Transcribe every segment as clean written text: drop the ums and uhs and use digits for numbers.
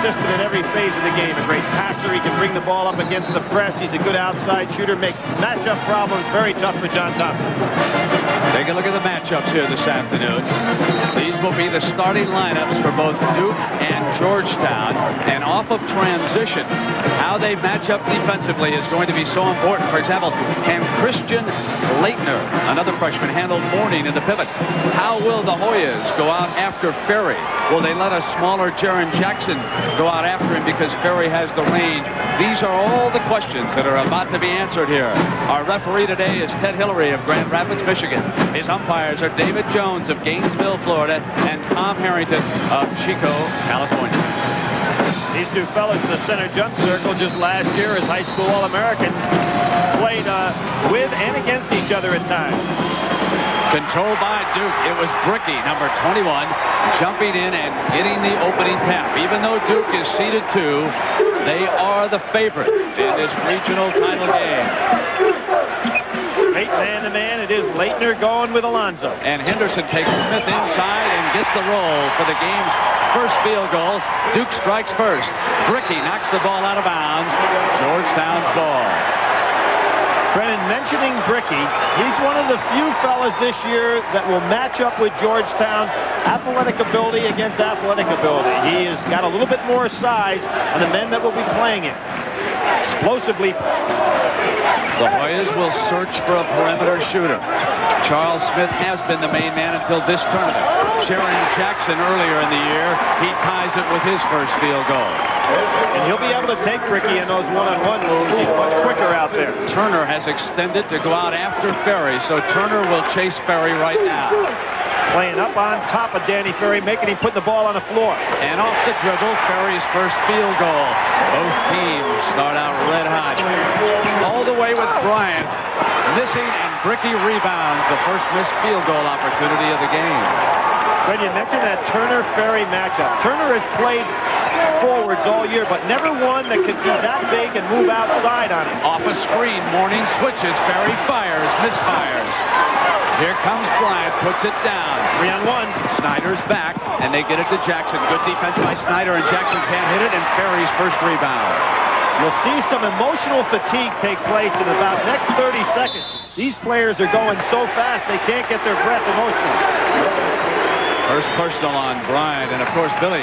consistent in every phase of the game. A great passer. He can bring the ball up against the press. He's a good outside shooter. Makes matchup problems very tough for John Thompson. Take a look at the matchups here this afternoon. These will be the starting lineups for both Duke and Georgetown. And off of transition, how they match up defensively is going to be so important. For example, can Christian Leitner, another freshman, handle Mourning in the pivot? How will the Hoyas go out after Ferry? Will they let a smaller Jaren Jackson go out after him because Ferry has the range? These are all the questions that are about to be answered here. Our referee today is Ted Hillary of Grand Rapids, Michigan. His umpires are David Jones of Gainesville, Florida, and Tom Harrington of Chico, California. These two fellas in the center jump circle just last year as high school All-Americans played with and against each other at times. Controlled by Duke. It was Bricky, number 21, jumping in and hitting the opening tap. Even though Duke is seeded 2, they are the favorite in this regional title game. Great man-to-man. It is Leitner going with Alonzo. And Henderson takes Smith inside and gets the roll for the game's first field goal. Duke strikes first. Bricky knocks the ball out of bounds. Georgetown's ball. Brennan, mentioning Bricky, he's one of the few fellas this year that will match up with Georgetown. Athletic ability against athletic ability. He has got a little bit more size on the men that will be playing him. Explosively. The Hoyas will search for a perimeter shooter. Charles Smith has been the main man until this tournament. Jaren Jackson earlier in the year, he ties it with his first field goal. And he'll be able to take Bricky in those one-on-one moves. He's much quicker out there. Turner has extended to go out after Ferry, so Turner will chase Ferry right now. Playing up on top of Danny Ferry, making him put the ball on the floor. And off the dribble, Ferry's first field goal. Both teams start out red hot. All the way with Bryant missing, and Bricky rebounds the first missed field goal opportunity of the game. When you mentioned that Turner-Ferry matchup, Turner has played forwards all year, but never one that could be that big and move outside on him. Off a screen, Mourning switches, Ferry fires, misfires. Here comes Bryant, puts it down. 3-on-1. Snyder's back, and they get it to Jackson. Good defense by Snyder, and Jackson can't hit it, and Ferry's first rebound. You'll see some emotional fatigue take place in about next 30 seconds. These players are going so fast they can't get their breath emotionally. First personal on Bryant, and of course, Billy,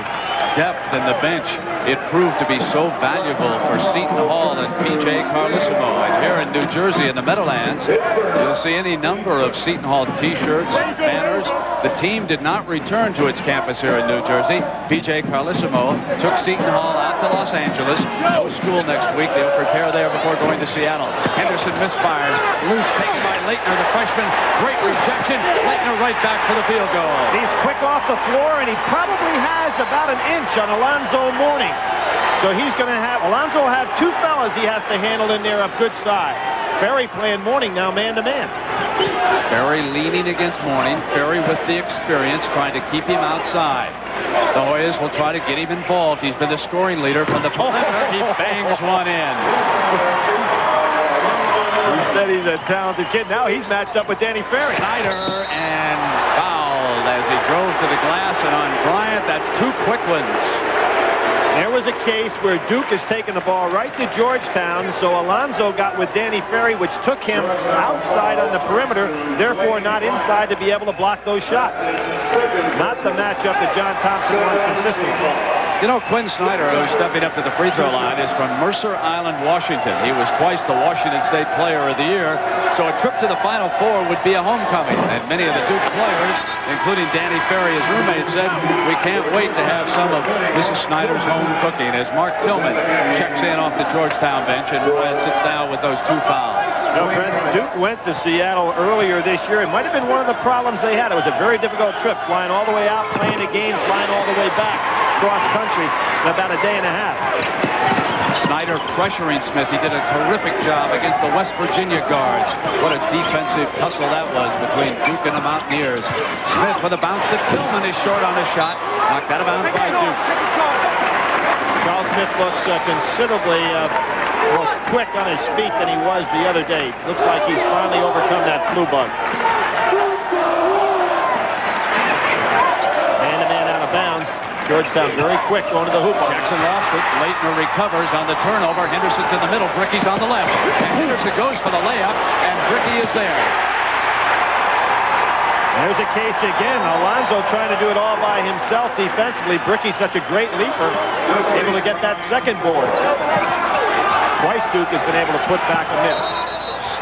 depth in the bench. It proved to be so valuable for Seton Hall and P.J. Carlissimo. And here in New Jersey in the Meadowlands, you'll see any number of Seton Hall T-shirts, banners. The team did not return to its campus here in New Jersey. P.J. Carlissimo took Seton Hall out to Los Angeles. No school next week. They'll prepare there before going to Seattle. Henderson misfires. Loose taken by Leitner, the freshman. Great rejection. Leitner right back for the field goal. He's quick off the floor, and he probably has about an inch on Alonzo Mourning. So he's going to have, Alonzo will have two fellas he has to handle in there of good size. Ferry playing Mourning now man-to-man. Ferry leaning against Mourning. Ferry with the experience, trying to keep him outside. The Hoyas will try to get him involved. He's been the scoring leader from the perimeter. He bangs one in. He said he's a talented kid. Now he's matched up with Danny Ferry. Snyder and fouled as he drove to the glass, and on Bryant, that's two quick ones. There was a case where Duke has taken the ball right to Georgetown, so Alonzo got with Danny Ferry, which took him outside on the perimeter, therefore not inside to be able to block those shots. Not the matchup that John Thompson wants consistently. You know, Quinn Snyder, who's stepping up to the free throw line, is from Mercer Island, Washington. He was twice the Washington State Player of the Year, so a trip to the Final Four would be a homecoming. And many of the Duke players, including Danny Ferry, his roommate, said, we can't wait to have some of Mrs. Snyder's home cooking, as Mark Tillman checks in off the Georgetown bench, and Bryant sits down with those two fouls. No, Brent, Duke went to Seattle earlier this year. It might have been one of the problems they had. It was a very difficult trip, flying all the way out, playing a game, flying all the way back cross country in about a day and a half. Snyder pressuring Smith. He did a terrific job against the West Virginia guards. What a defensive tussle that was between Duke and the Mountaineers. Smith with a bounce to Tillman is short on the shot. Knocked out of bounds by Duke. Charles Smith looks considerably more quick on his feet than he was the other day. Looks like he's finally overcome that flu bug. Man-to-man out of bounds. Georgetown very quick going to the hoop. Jackson lost it. Leitner recovers on the turnover. Henderson's in the middle. Bricky's on the left. And Henderson goes for the layup, and Bricky is there. There's a case again. Alonzo trying to do it all by himself defensively. Bricky's such a great leaper, able to get that second board. Twice Duke has been able to put back a miss.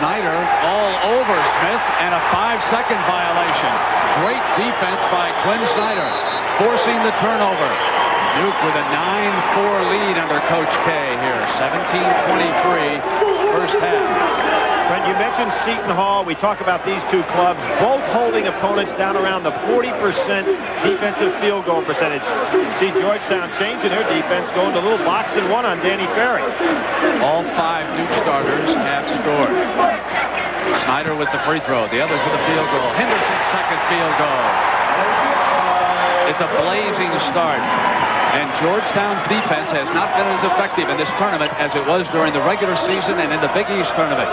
Snyder all over Smith, and a 5-second violation. Great defense by Quinn Snyder, forcing the turnover. Duke with a 9-4 lead under Coach K here. 17-23 first half. Brent, you mentioned Seton Hall. We talk about these two clubs, both holding opponents down around the 40% defensive field goal percentage. See Georgetown changing their defense, going to a little box and one on Danny Ferry. All 5 Duke starters have scored. Snyder with the free throw. The others with the field goal. Henderson's second field goal. It's a blazing start. And Georgetown's defense has not been as effective in this tournament as it was during the regular season and in the Big East tournament.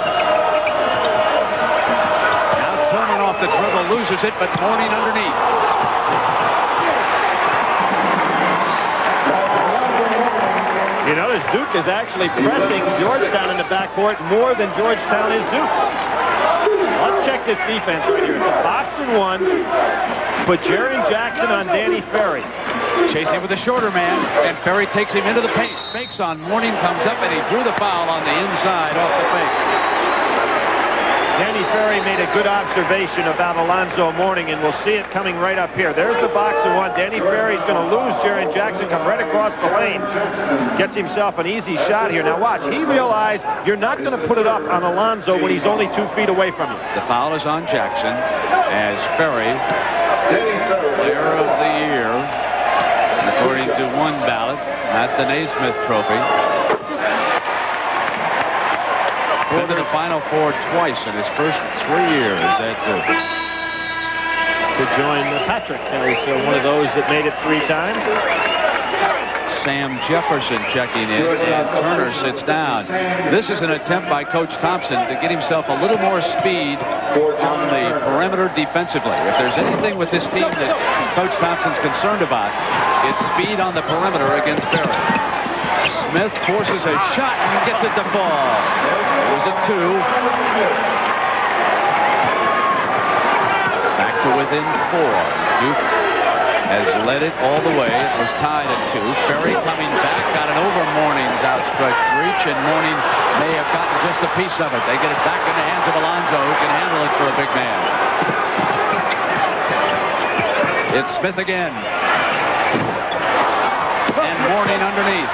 Now Tillman off the dribble, loses it, but Mourning underneath. You notice Duke is actually pressing Georgetown in the backcourt more than Georgetown is Duke. Let's check this defense right here. It's a box and one. Put Jaren Jackson on Danny Ferry. Chasing with the shorter man, and Ferry takes him into the paint. Fakes on Mourning, comes up, and he drew the foul on the inside off the fake. Danny Ferry made a good observation about Alonzo Mourning, and we'll see it coming right up here. There's the box and one. Danny Ferry's going to lose Jaren Jackson, come right across the lane. Gets himself an easy shot here. Now watch, he realized you're not going to put it up on Alonzo when he's only 2 feet away from you. The foul is on Jackson as Ferry, player of the year, according to one ballot, not the Naismith Trophy. Been to the Final Four twice in his first 3 years at Duke. Could join Patrick as one of those that made it 3 times. Sam Jefferson checking in, and Turner sits down. This is an attempt by Coach Thompson to get himself a little more speed on the perimeter defensively. If there's anything with this team that Coach Thompson's concerned about, it's speed on the perimeter against Ferry. Smith forces a shot and gets it to fall. It was a 2. Back to within 4. Duke has led it all the way. It was tied at 2. Ferry coming back, got it over Mourning's outstretched reach, and Mourning may have gotten just a piece of it. They get it back in the hands of Alonzo, who can handle it for a big man. It's Smith again. And Mourning underneath.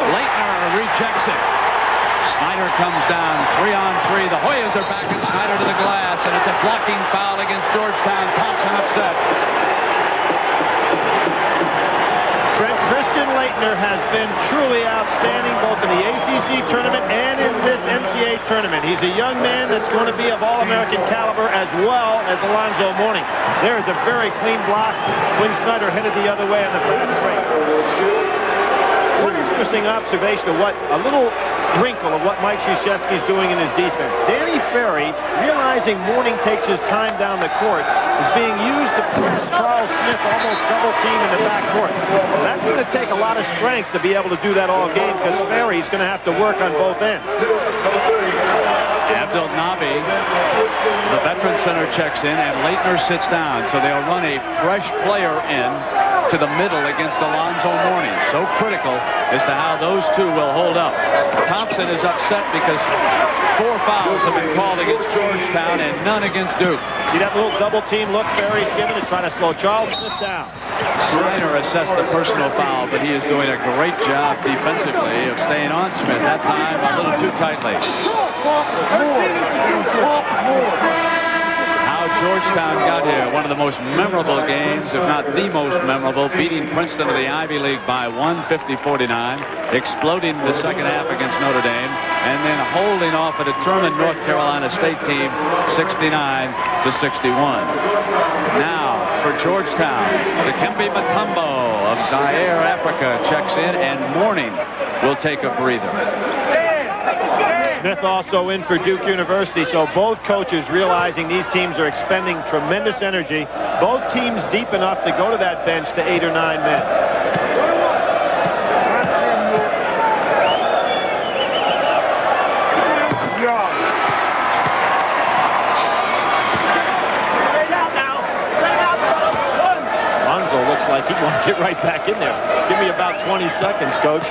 Leitner rejects it. Snyder comes down, 3-on-3. The Hoyas are back, and Snyder to the glass, and it's a blocking foul against Georgetown. Thompson upset. Christian Leitner has been truly outstanding both in the ACC tournament and in this NCAA tournament. He's a young man that's going to be of All-American caliber as well as Alonzo Mourning. There is a very clean block. Quinn Snyder headed the other way on the fast break. One interesting observation of a little wrinkle of what Mike Krzyzewski's doing in his defense. Danny Ferry, realizing Mourning takes his time down the court, is being used to press Charles Smith almost double team in the backcourt. That's going to take a lot of strength to be able to do that all game, because Ferry's going to have to work on both ends. Abdel Nabi, the veteran center, checks in, and Leitner sits down. So they'll run a fresh player in to the middle against Alonzo Mourning. So critical as to how those two will hold up. Thompson is upset because 4 fouls have been called against Georgetown and none against Duke. See that little double team look Ferry's given to try to slow Charles Smith down. Snyder assessed the personal foul, but he is doing a great job defensively of staying on Smith. That time a little too tightly. How Georgetown got here, one of the most memorable games, if not the most memorable, beating Princeton of the Ivy League by 150-49, exploding the second half against Notre Dame, and then holding off a determined North Carolina State team 69-61. Now for Georgetown, Dikembe Mutombo of Zaire, Africa checks in, and Mourning will take a breather. Smith also in for Duke University, so both coaches realizing these teams are expending tremendous energy. Both teams deep enough to go to that bench to 8 or 9 men. Looks like he wants to get right back in there. Give me about 20 seconds, Coach.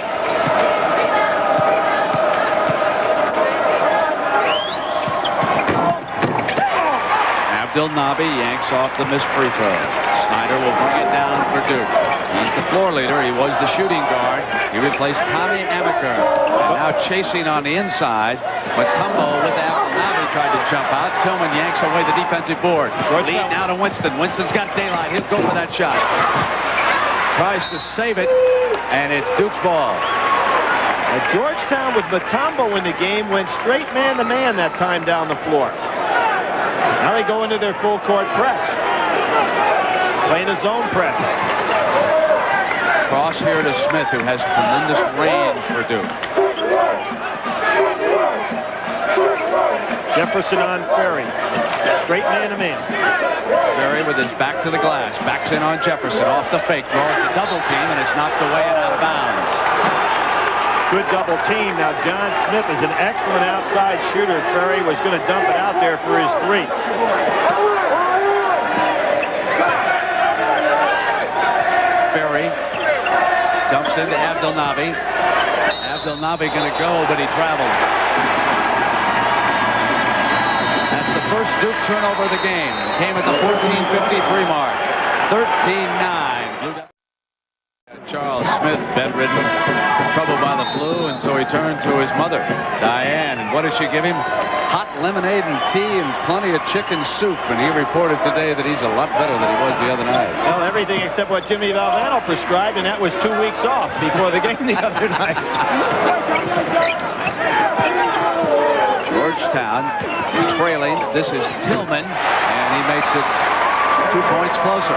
Abdelnaby yanks off the missed free throw. Snyder will bring it down for Duke. He's the floor leader. He was the shooting guard. He replaced Tommy Amaker. Now chasing on the inside. Mutombo with Abdelnaby tried to jump out. Tillman yanks away the defensive board. Lead now to Winston. Winston's got daylight. He'll go for that shot. Tries to save it, and it's Duke's ball. Georgetown with Mutombo in the game went straight man-to-man that time down the floor. Now they go into their full court press. Playing a zone press. Cross here to Smith, who has tremendous range for Duke. Jefferson on Ferry. Straight man-to-man. Ferry with his back to the glass. Backs in on Jefferson. Off the fake. Draws the double team, and it's knocked away and out of bounds. Good double team. Now John Smith is an excellent outside shooter. Ferry was going to dump it out there for his three. Ferry dumps into Abdelnaby. Abdelnaby going to go, but he traveled. That's the first Duke turnover of the game. Came at the 14:53 mark. 13-9. Charles Smith, bedridden, troubled by the flu, and so he turned to his mother, Diane. And what did she give him? Hot lemonade and tea and plenty of chicken soup. And he reported today that he's a lot better than he was the other night. Well, everything except what Jimmy Valvano prescribed, and that was 2 weeks off before the game the other night. Georgetown trailing. This is Tillman, and he makes it 2 points closer.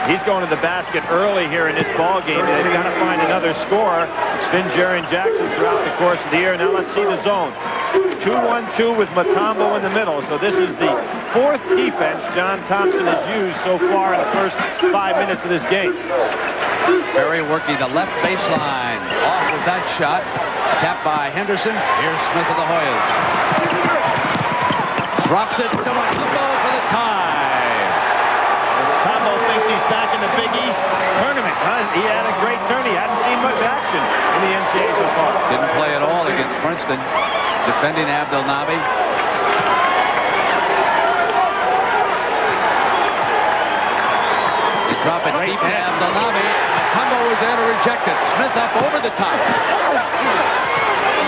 He's going to the basket early here in this ball game. They've got to find another scorer. It's been Jaren Jackson throughout the course of the year. Now let's see the zone. 2-1-2 with Mutombo in the middle. So this is the fourth defense John Thompson has used so far in the first 5 minutes of this game. Ferry working the left baseline. Off with that shot. Tapped by Henderson. Here's Smith of the Hoyas. Drops it to Mutombo for the tie. Mutombo thinks he's back in the Big East tournament. He had a great turn. He hadn't seen much action in the NCAA so far. Didn't play at all against Princeton. Defending Abdelnaby. They drop it deep to Abdelnaby. Mutombo was there to reject it. Smith up over the top.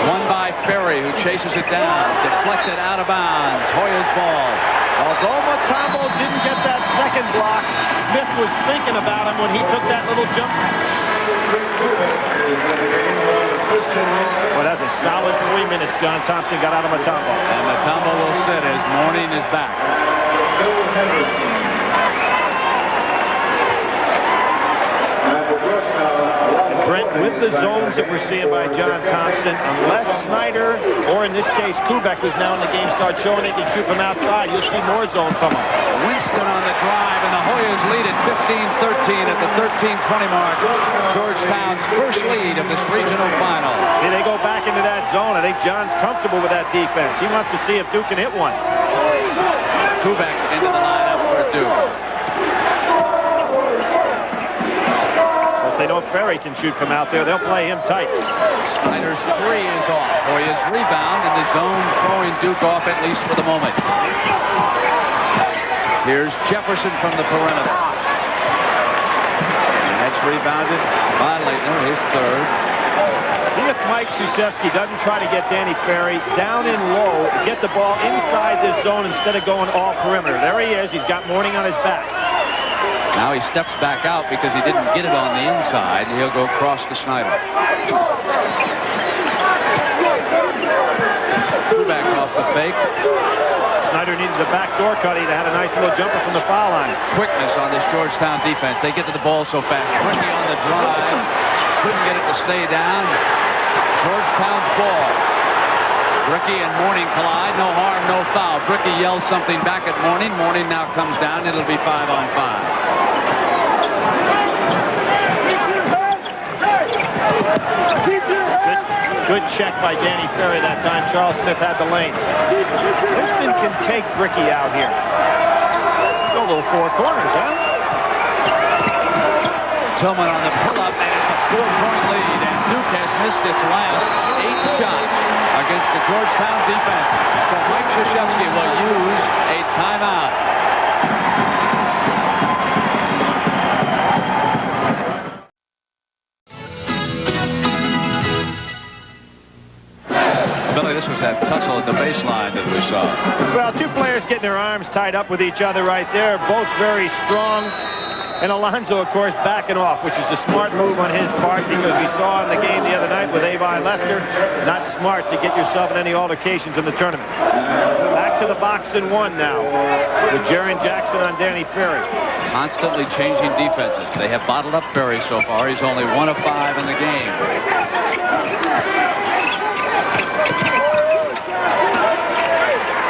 Won by Ferry, who chases it down. Deflected out of bounds. Hoyas ball. Although Mutombo didn't get that second block, Smith was thinking about him when he took that little jump. Well, that's a solid 3 minutes John Thompson got out of Mutombo. And Mutombo will sit as Morning is back. Brent, with the zones that we're seeing by John Thompson, unless Snyder, or in this case Kubek, who's now in the game, starts showing they can shoot from outside, you'll see more zone from him. Winston on the drive, and the Hoyas lead at 15-13 at the 13:20 mark. Georgetown's first lead of this regional final. See, they go back into that zone. I think John's comfortable with that defense. He wants to see if Duke can hit one. Kubek into the lineup for Duke. They know Ferry can shoot from out there. They'll play him tight. Snyder's three is off. Hoyas rebound, and the zone throwing Duke off at least for the moment. Here's Jefferson from the perimeter. And that's rebounded by Leitner, his third. See if Mike Krzyzewski doesn't try to get Danny Ferry down in low, get the ball inside this zone instead of going all perimeter. There he is. He's got Morning on his back. Now he steps back out because he didn't get it on the inside. He'll go across to Snyder. Back off the fake. Snyder needed the backdoor cut. He'd had a nice little jumper from the foul line. Quickness on this Georgetown defense. They get to the ball so fast. Byrne on the drive. Couldn't get it to stay down. Georgetown's ball. Bricky and Mourning collide. No harm, no foul. Bricky yells something back at Mourning. Mourning now comes down. It'll be 5-on-5. Good check by Danny Ferry that time. Charles Smith had the lane. Winston can take Bricky out here. Go a little four corners, huh? Tillman on the pull-up, and it's a 4-point lead. And Duke has missed its last 8 shots against the Georgetown defense. So Mike Krzyzewski will use a timeout. Billy, this was that tussle at the baseline that we saw. Well, two players getting their arms tied up with each other right there. Both very strong. And Alonzo, of course, backing off, which is a smart move on his part, because we saw in the game the other night with Avi Lester, not smart to get yourself in any altercations in the tournament. Back to the box and one now with Jaren Jackson on Danny Ferry. Constantly changing defenses. They have bottled up Ferry so far. He's only 1 of 5 in the game.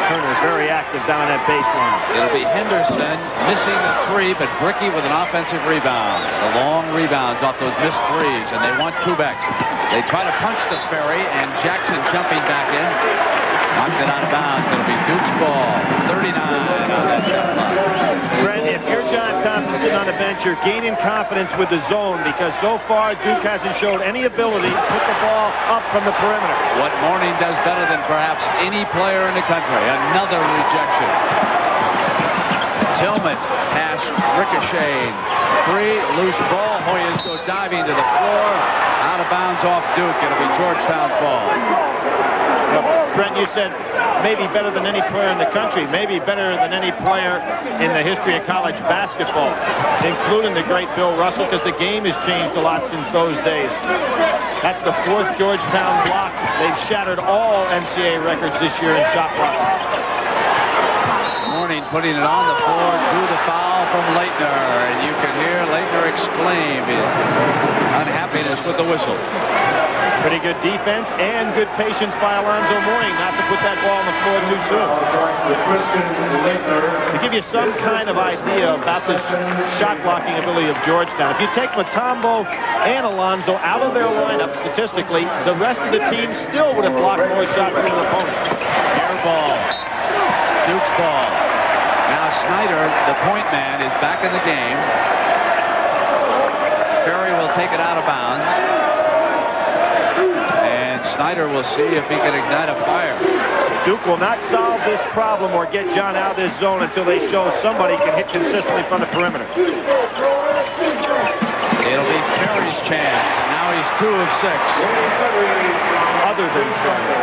Turner very active down that baseline. It'll be Henderson missing the 3, but Bricky with an offensive rebound. The long rebounds off those missed 3s, and they want Kubek. They try to punch to Ferry, and Jackson jumping back in. Knocked it out of bounds. It'll be Duke's ball. 39 on that shot clock. Brent, if you're John Thompson sitting on the bench, you're gaining confidence with the zone, because so far Duke hasn't showed any ability to put the ball up from the perimeter. What Mourning does better than perhaps any player in the country. Another rejection. Tillman pass ricocheting. 3, loose ball. Hoyas go diving to the floor. Out of bounds off Duke. It'll be Georgetown's ball. Brent, you said maybe better than any player in the country, maybe better than any player in the history of college basketball, including the great Bill Russell, because the game has changed a lot since those days. That's the 4th Georgetown block. They've shattered all NCAA records this year in shot blocking. Mourning putting it on the floor, drew the foul from Leitner, and you can hear Leitner exclaim his unhappiness with the whistle. Pretty good defense and good patience by Alonzo Mourning not to put that ball on the floor too soon. To give you some kind of idea about the shot blocking ability of Georgetown, if you take Mutombo and Alonzo out of their lineup statistically, the rest of the team still would have blocked more shots than their opponents. Air ball. Duke's ball. Now Snyder, the point man, is back in the game. Ferry will take it out of bounds. Snyder will see if he can ignite a fire. Duke will not solve this problem or get John out of this zone until they show somebody can hit consistently from the perimeter. It'll be Ferry's chance. Now he's 2 of 6. Other than Ferry.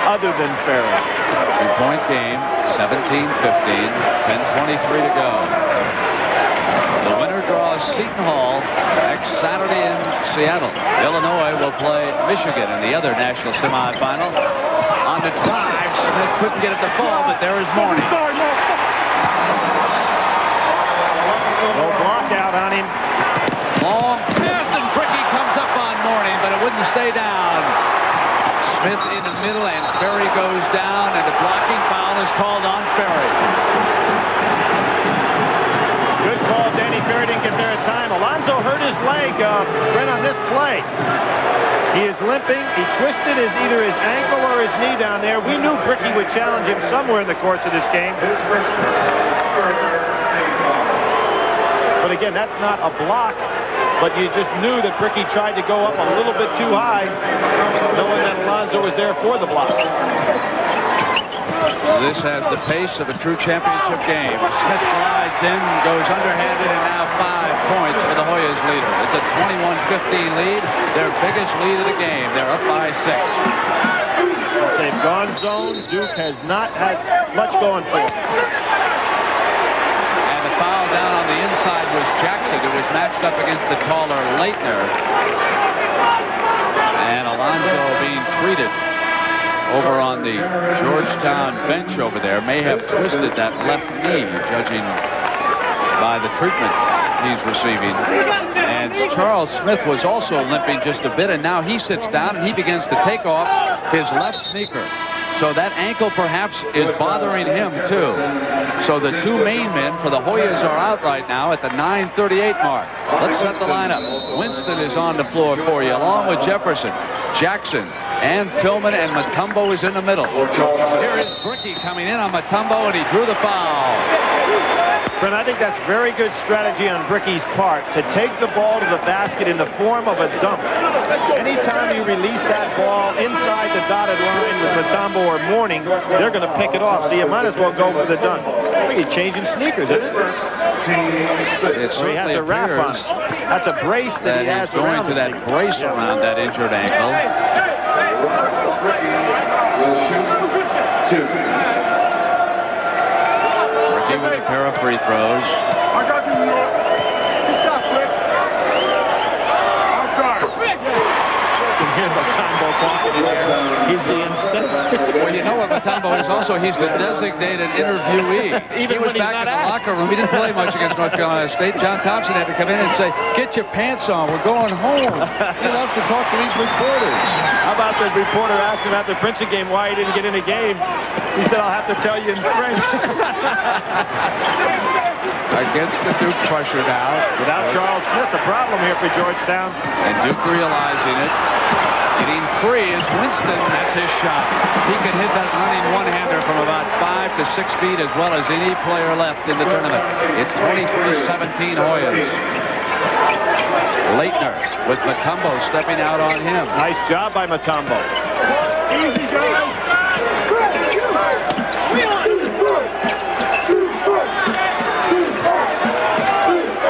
Other than Ferry. 2-point game, 17-15, 10:23 to go. The winner draws Seton Hall next Saturday in Seattle. Illinois will play Michigan in the other national semifinal. On the drive, Smith couldn't get it to fall, but there is Mourning. No block out on him. Long pass, and Bricky comes up on Mourning, but it wouldn't stay down. Smith in the middle, and Ferry goes down, and the blocking foul is called on Ferry. Good call. Danny Ferry didn't get there in time. Alonzo hurt his leg, Brent, on this play. He is limping. He twisted either his ankle or his knee down there. We knew Bricky would challenge him somewhere in the course of this game. But again, that's not a block. But you just knew that Bricky tried to go up a little bit too high, knowing that Alonzo was there for the block. This has the pace of a true championship game. Smith glides in, goes underhanded, and now 5 points for the Hoyas leader. It's a 21-15 lead, their biggest lead of the game. They're up by 6. Once they've gone zone, Duke has not had much going for it. And the foul down on the inside was Jackson, who was matched up against the taller Leitner. And Alonzo being treated over on the Georgetown bench over there, may have twisted that left knee, judging by the treatment he's receiving. And And Charles Smith was also limping just a bit, and now he sits down and he begins to take off his left sneaker. So that ankle perhaps is bothering him too. So the two main men for the Hoyas are out right now at the 9:38 mark. Let's set the lineup. Winston is on the floor for you, along with Jefferson, Jackson, and Tillman, and Mutombo is in the middle. Here is Bricky coming in on Mutombo, and he drew the foul. Brent, I think that's very good strategy on Bricky's part to take the ball to the basket in the form of a dunk. Anytime you release that ball inside the dotted line with Mutombo or Mourning, they're going to pick it off. So you might as well go for the dunk. I think he's changing sneakers, isn't it? So he has a wrap on it. That's a brace that he has around to that brace around that injured ankle. Will shoot two. Ricky with a pair of free throws. I got you, New York. Good shot, Flick. I'm sorry. You can hear Mutombo talking there. He's the incensed. Well, you know what Mutombo is also? He's the designated interviewee. Even he was when he's back not in the asked. locker room. He didn't play much against North Carolina State. John Thompson had to come in and say, "Get your pants on. We're going home." He loved to talk to these reporters. How about the reporter asked him after the Princeton game why he didn't get in the game? He said, "I'll have to tell you in French." Against the Duke pressure now. Without Charles Smith, the problem here for Georgetown. And Duke realizing it. Getting free is Winston. That's his shot. He can hit that running one-hander from about 5 to 6 feet as well as any player left in the tournament. It's 23-17 Hoyas. Leitner with Mutombo stepping out on him. Nice job by Mutombo. Easy, guys.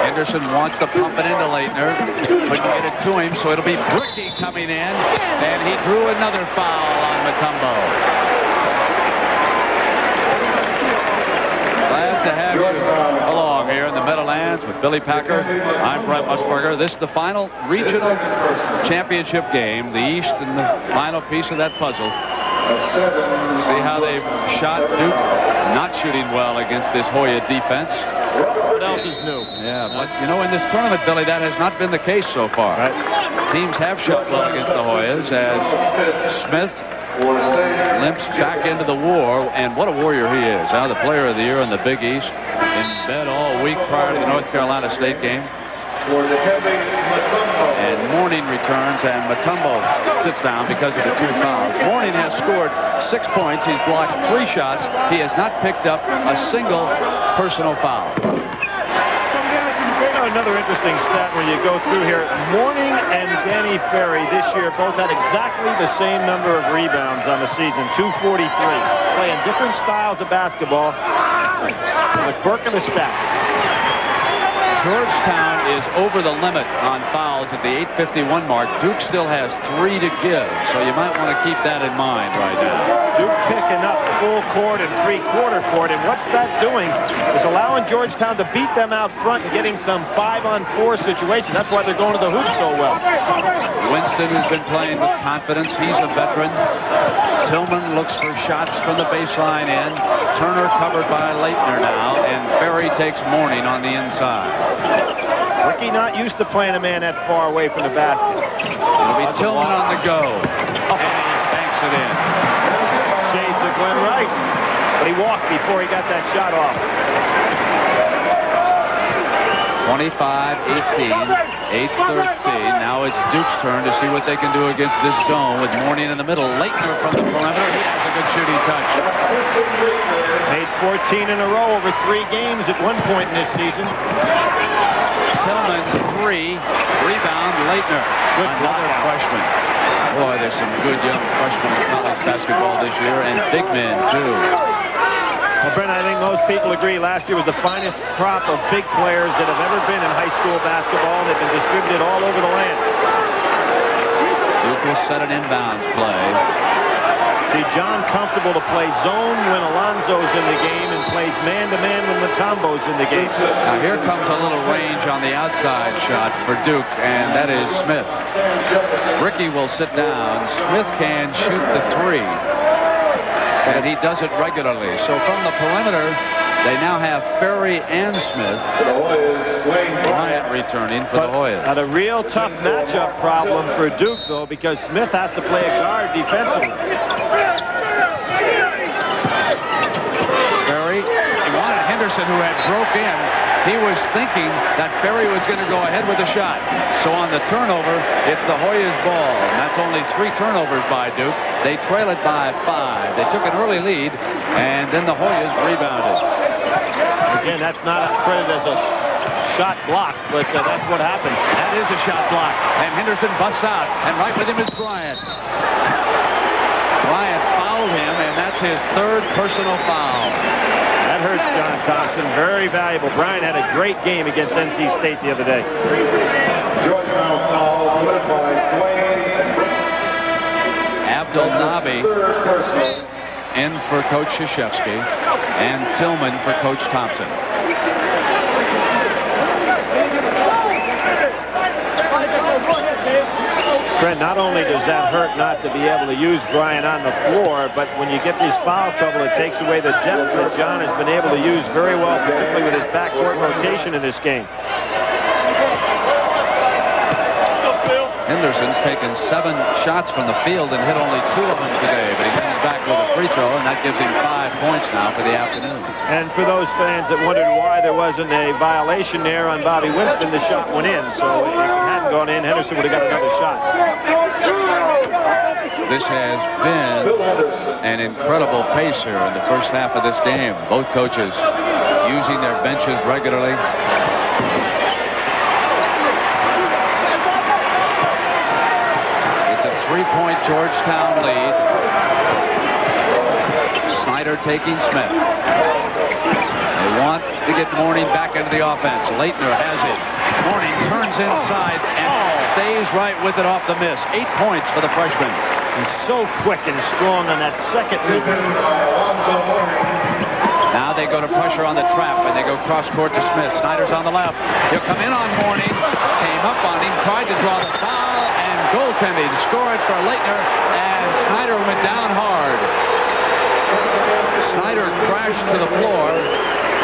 Henderson wants to pump it into Leitner. Couldn't get it to him, so it'll be Bricky coming in. And he drew another foul on Mutombo. Glad to have you along here in the Meadowlands with Billy Packer. I'm Brent Musburger. This is the final regional championship game, the East, and the final piece of that puzzle. See how they've shot. Duke not shooting well against this Hoya defense. What else is new? Yeah, but you know, in this tournament, Billy, that has not been the case so far. Right. Teams have shot well against the Hoyas as Smith limps back into the war, and what a warrior he is. Now the player of the year in the Big East, in bed all week prior to the North Carolina State game. And Mourning returns, and Mutombo sits down because of the 2 fouls. Mourning has scored 6 points. He's blocked 3 shots. He has not picked up a single personal foul. Another interesting stat when you go through here. Mourning and Danny Ferry this year both had exactly the same number of rebounds on the season, 243. Playing different styles of basketball. The quirk of the stats. Georgetown is over the limit on fouls at the 8:51 mark. Duke still has 3 to give, so you might want to keep that in mind right now. Duke picking up full court and 3/4 court, and what's that doing is allowing Georgetown to beat them out front and getting some 5-on-4 situations. That's why they're going to the hoop so well. Winston has been playing with confidence. He's a veteran. Tillman looks for shots from the baseline in. Turner covered by Leitner now, and Ferry takes Mourning on the inside. Ricky not used to playing a man that far away from the basket. It'll be Tillman on the go. And he banks it in. Shades of Glenn Rice. But he walked before he got that shot off. 25-18, 8-13. Now it's Duke's turn to see what they can do against this zone with Mourning in the middle. Leitner from the perimeter. He has a good shooting touch. Made 14 in a row over 3 games at one point in this season. Tillman's 3. Rebound, Leitner. Another freshman. Boy, there's some good young freshmen in college basketball this year, and big men, too. Well, Brent, I think most people agree last year was the finest crop of big players that have ever been in high school basketball. They've been distributed all over the land. Duke will set an inbounds play. See John comfortable to play zone when Alonzo's in the game and plays man-to-man when Mutombo's in the game. Now here comes a little range on the outside shot for Duke, and that is Smith. Ricky will sit down. Smith can shoot the 3. And he does it regularly. So from the perimeter, They now have Ferry and Smith. Bryant returning for the Hoyas. A real tough matchup problem for Duke, though, because Smith has to play a guard defensively. Ferry, he wanted Henderson, who had broke in. He was thinking that Ferry was going to go ahead with the shot. So on the turnover, it's the Hoyas' ball. And that's only 3 turnovers by Duke. They trail it by 5. They took an early lead, and then the Hoyas rebounded. Again, that's not credited as a shot block, but that's what happened. That is a shot block. And Henderson busts out, and right with him is Bryant. Bryant fouled him, and that's his 3rd personal foul. That hurts John Thompson. Very valuable. Bryant had a great game against NC State the other day. Georgetown foul led by Abdul Nabi in for Coach Krzyzewski, and Tillman for Coach Thompson. Brent, not only does that hurt not to be able to use Bryant on the floor, but when you get this foul trouble, it takes away the depth that John has been able to use very well, particularly with his backcourt rotation in this game. Henderson's taken 7 shots from the field and hit only 2 of them today, but he comes back with a free throw, and that gives him 5 points now for the afternoon. And for those fans that wondered why there wasn't a violation there on Bobby Winston, the shot went in. So if it hadn't gone in, Henderson would have got another shot. This has been an incredible pace here in the first half of this game. Both coaches using their benches regularly. It's a 3-point Georgetown lead. Snyder taking Smith. They want to get Mourning back into the offense. Leitner has it. Mourning turns inside and stays right with it off the miss. 8 points for the freshman. He's so quick and strong on that second movement. Now they go to pressure on the trap, and they go cross court to Smith. Snyder's on the left. He'll come in on Mourning. Came up on him, tried to draw the foul, and goaltending. Score it for Leitner, and Snyder went down hard. Snyder crashed to the floor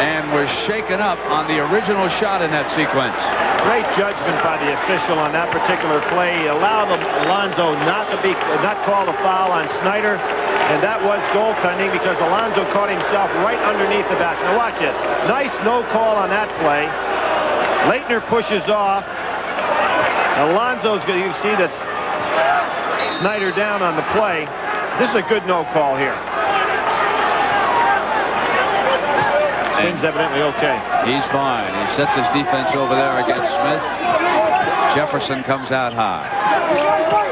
and was shaken up on the original shot in that sequence. Great judgment by the official on that particular play. He allowed Alonzo not call a foul on Snyder, and that was goaltending because Alonzo caught himself right underneath the basket. Now watch this. Nice no call on that play. Leitner pushes off. Alonzo's going to see that Snyder down on the play. This is a good no call here. Things evidently okay. He's fine. He sets his defense over there against Smith. Jefferson comes out high.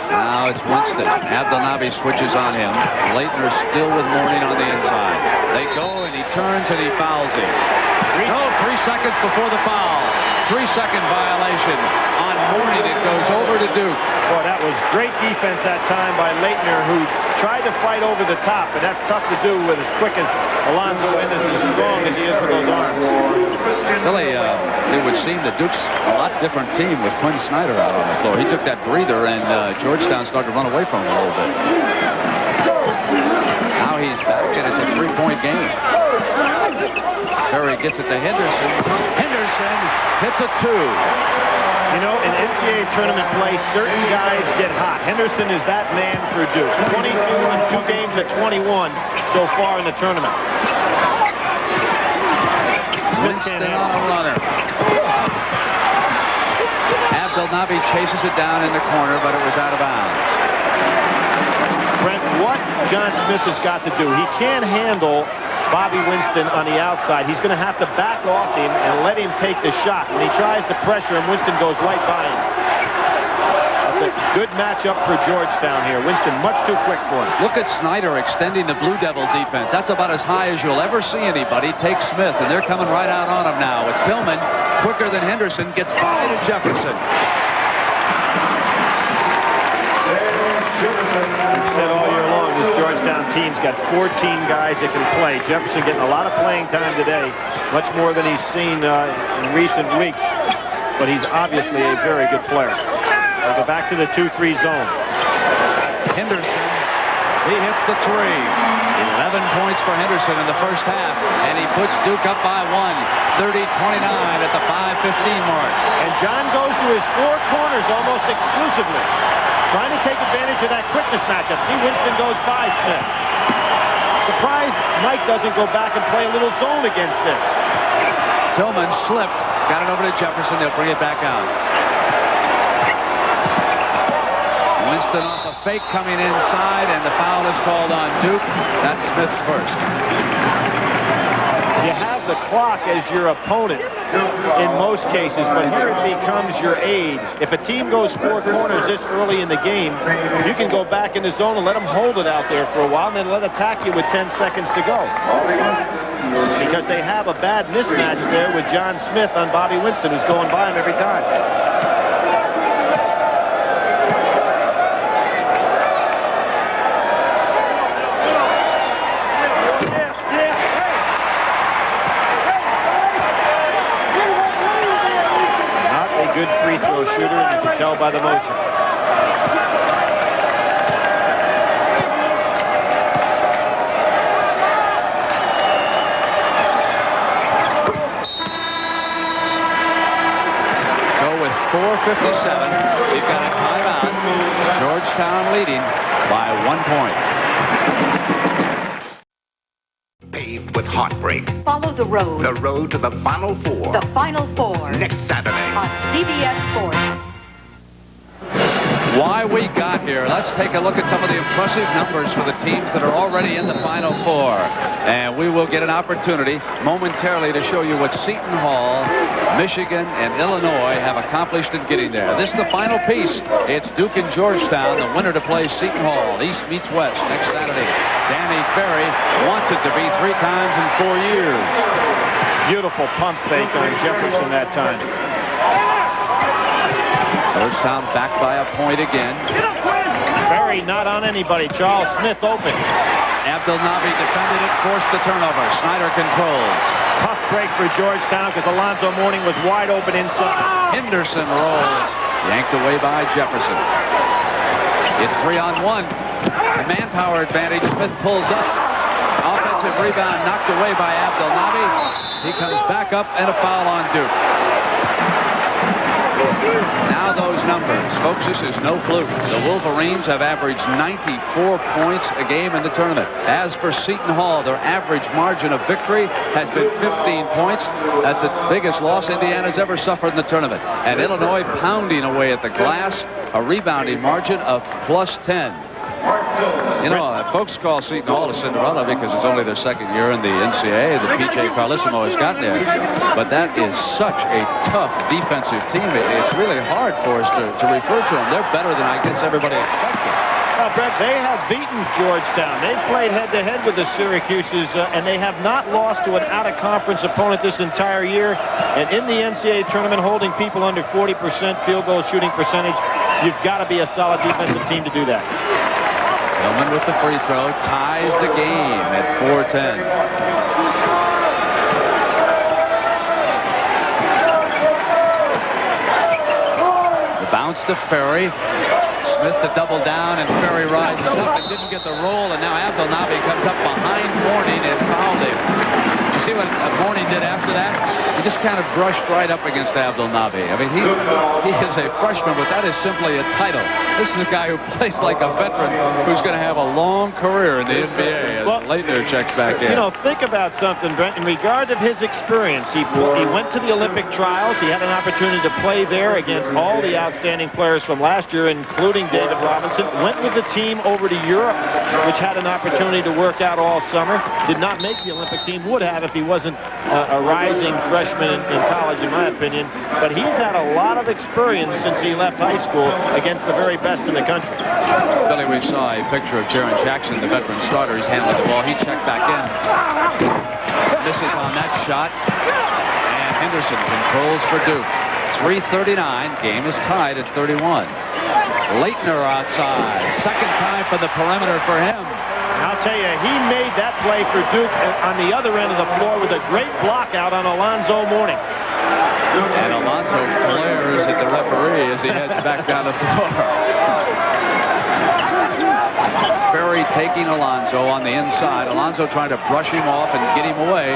Now it's Winston. Abdelnaby switches on him. Leitner still with Mourning on the inside. They go, and he turns, and he fouls him. 3 seconds before the foul. 3-second violation on Mourning. It goes over to Duke. Boy, that was great defense that time by Leitner, who tried to fight over the top, but that's tough to do with as quick as Alonzo and as strong as he is with those arms. Really, it would seem that Duke's a lot different team with Quinn Snyder out on the floor. He took that breather, and Georgetown started to run away from him a little bit. Now he's back, and it's a 3-point game. Ferry gets it to Henderson. Henderson hits a 2. You know, in NCAA tournament play, certain guys get hot. Henderson is that man for Duke. 22 in 2 games at 21 so far in the tournament. Winston on a runner. Abdelnaby chases it down in the corner, but it was out of bounds. Brent, what John Smith has got to do, he can't handle Bobby Winston on the outside. He's going to have to back off him and let him take the shot. When he tries to pressure him, Winston goes right by him. That's a good matchup for Georgetown here. Winston much too quick for him. Look at Snyder extending the Blue Devil defense. That's about as high as you'll ever see anybody take Smith, and they're coming right out on him now. With Tillman, quicker than Henderson, gets by to Jefferson. We've said all year long, this Georgetown team's got 14 guys that can play. Jefferson getting a lot of playing time today, much more than he's seen in recent weeks. But he's obviously a very good player. We'll go back to the 2-3 zone. Henderson He hits the three. 11 points for Henderson in the first half, and he puts Duke up by 30-29 at the 5:15 mark. And John goes to his four corners almost exclusively, trying to take advantage of that quickness matchup. See, Winston goes by Smith. Surprised Mike doesn't go back and play a little zone against this. Tillman slipped, got it over to Jefferson. They'll bring it back out. Winston off a fake coming inside, and the foul is called on Duke. That's Smith's first. You have the clock as your opponent in most cases, but here it becomes your aid. If a team goes four corners this early in the game, you can go back in the zone and let them hold it out there for a while, and then let attack you with 10 seconds to go. Because they have a bad mismatch there with John Smith on Bobby Winston, who's going by him every time. Good free throw shooter, you can tell by the motion. So with 4:57, we've got a timeout. Georgetown leading by 1 point. Paved with heartbreak. Follow the road. The road to the Final Four. The Final Four. Next Saturday. On CBS Sports. Why we got here. Let's take a look at some of the impressive numbers for the teams that are already in the Final Four. And we will get an opportunity momentarily to show you what Seton Hall, Michigan, and Illinois have accomplished in getting there. This is the final piece. It's Duke and Georgetown, the winner to play Seton Hall. East meets West next Saturday. Danny Ferry wants it to be 3 times in 4 years. Beautiful pump fake on Jefferson that time. Georgetown back by a point again. Ferry not on anybody. Charles Smith open. Abdelnaby defended it, forced the turnover. Snyder controls. Tough break for Georgetown because Alonzo Mourning was wide open inside. Henderson rolls. Yanked away by Jefferson. It's 3-on-1. The manpower advantage. Smith pulls up. Offensive rebound knocked away by Abdelnaby. He comes back up and a foul on Duke. Now those numbers. Folks, this is no fluke. The Wolverines have averaged 94 points a game in the tournament. As for Seton Hall, their average margin of victory has been 15 points. That's the biggest loss Indiana's ever suffered in the tournament. And Illinois pounding away at the glass, a rebounding margin of +10. You know, folks call Seton Hall a Cinderella because it's only their second year in the NCAA. The P.J. Carlissimo has gotten there. But that is such a tough defensive team. It's really hard for us to refer to them. They're better than I guess everybody expected. Well, Brett, they have beaten Georgetown. They've played head-to-head with the Syracuses, and they have not lost to an out-of-conference opponent this entire year. And in the NCAA tournament, holding people under 40% field goal shooting percentage, you've got to be a solid defensive team to do that. Tillman with the free throw ties the game at 4:10. The bounce to Ferry. Smith to double down, and Ferry rises up and didn't get the roll, and now Abdelnaby comes up behind Mourning and fouled him. You see what Mourning did after that? He just kind of brushed right up against Abdelnaby. I mean, he is a freshman, but that is simply a title. This is a guy who plays like a veteran who's going to have a long career in the NBA. Well, Leitner checks back in. You know, think about something, Brent. In regard of his experience, he went to the Olympic trials. He had an opportunity to play there against all the outstanding players from last year, including David Robinson. Went with the team over to Europe, which had an opportunity to work out all summer. Did not make the Olympic team. Would have if he wasn't a rising freshman in college, in my opinion. But he's had a lot of experience since he left high school against the very best in the country. Billy, we saw a picture of Jaron Jackson, the veteran starter. He's handling the ball. He checked back in. Misses on that shot. And Henderson controls for Duke. 3:39. Game is tied at 31. Leitner outside. Second time for the perimeter for him. And I'll tell you, he made that play for Duke on the other end of the floor with a great block out on Alonzo Mourning. And Alonzo glares at the referee as he heads back down the floor. Ferry taking Alonso on the inside. Alonso trying to brush him off and get him away.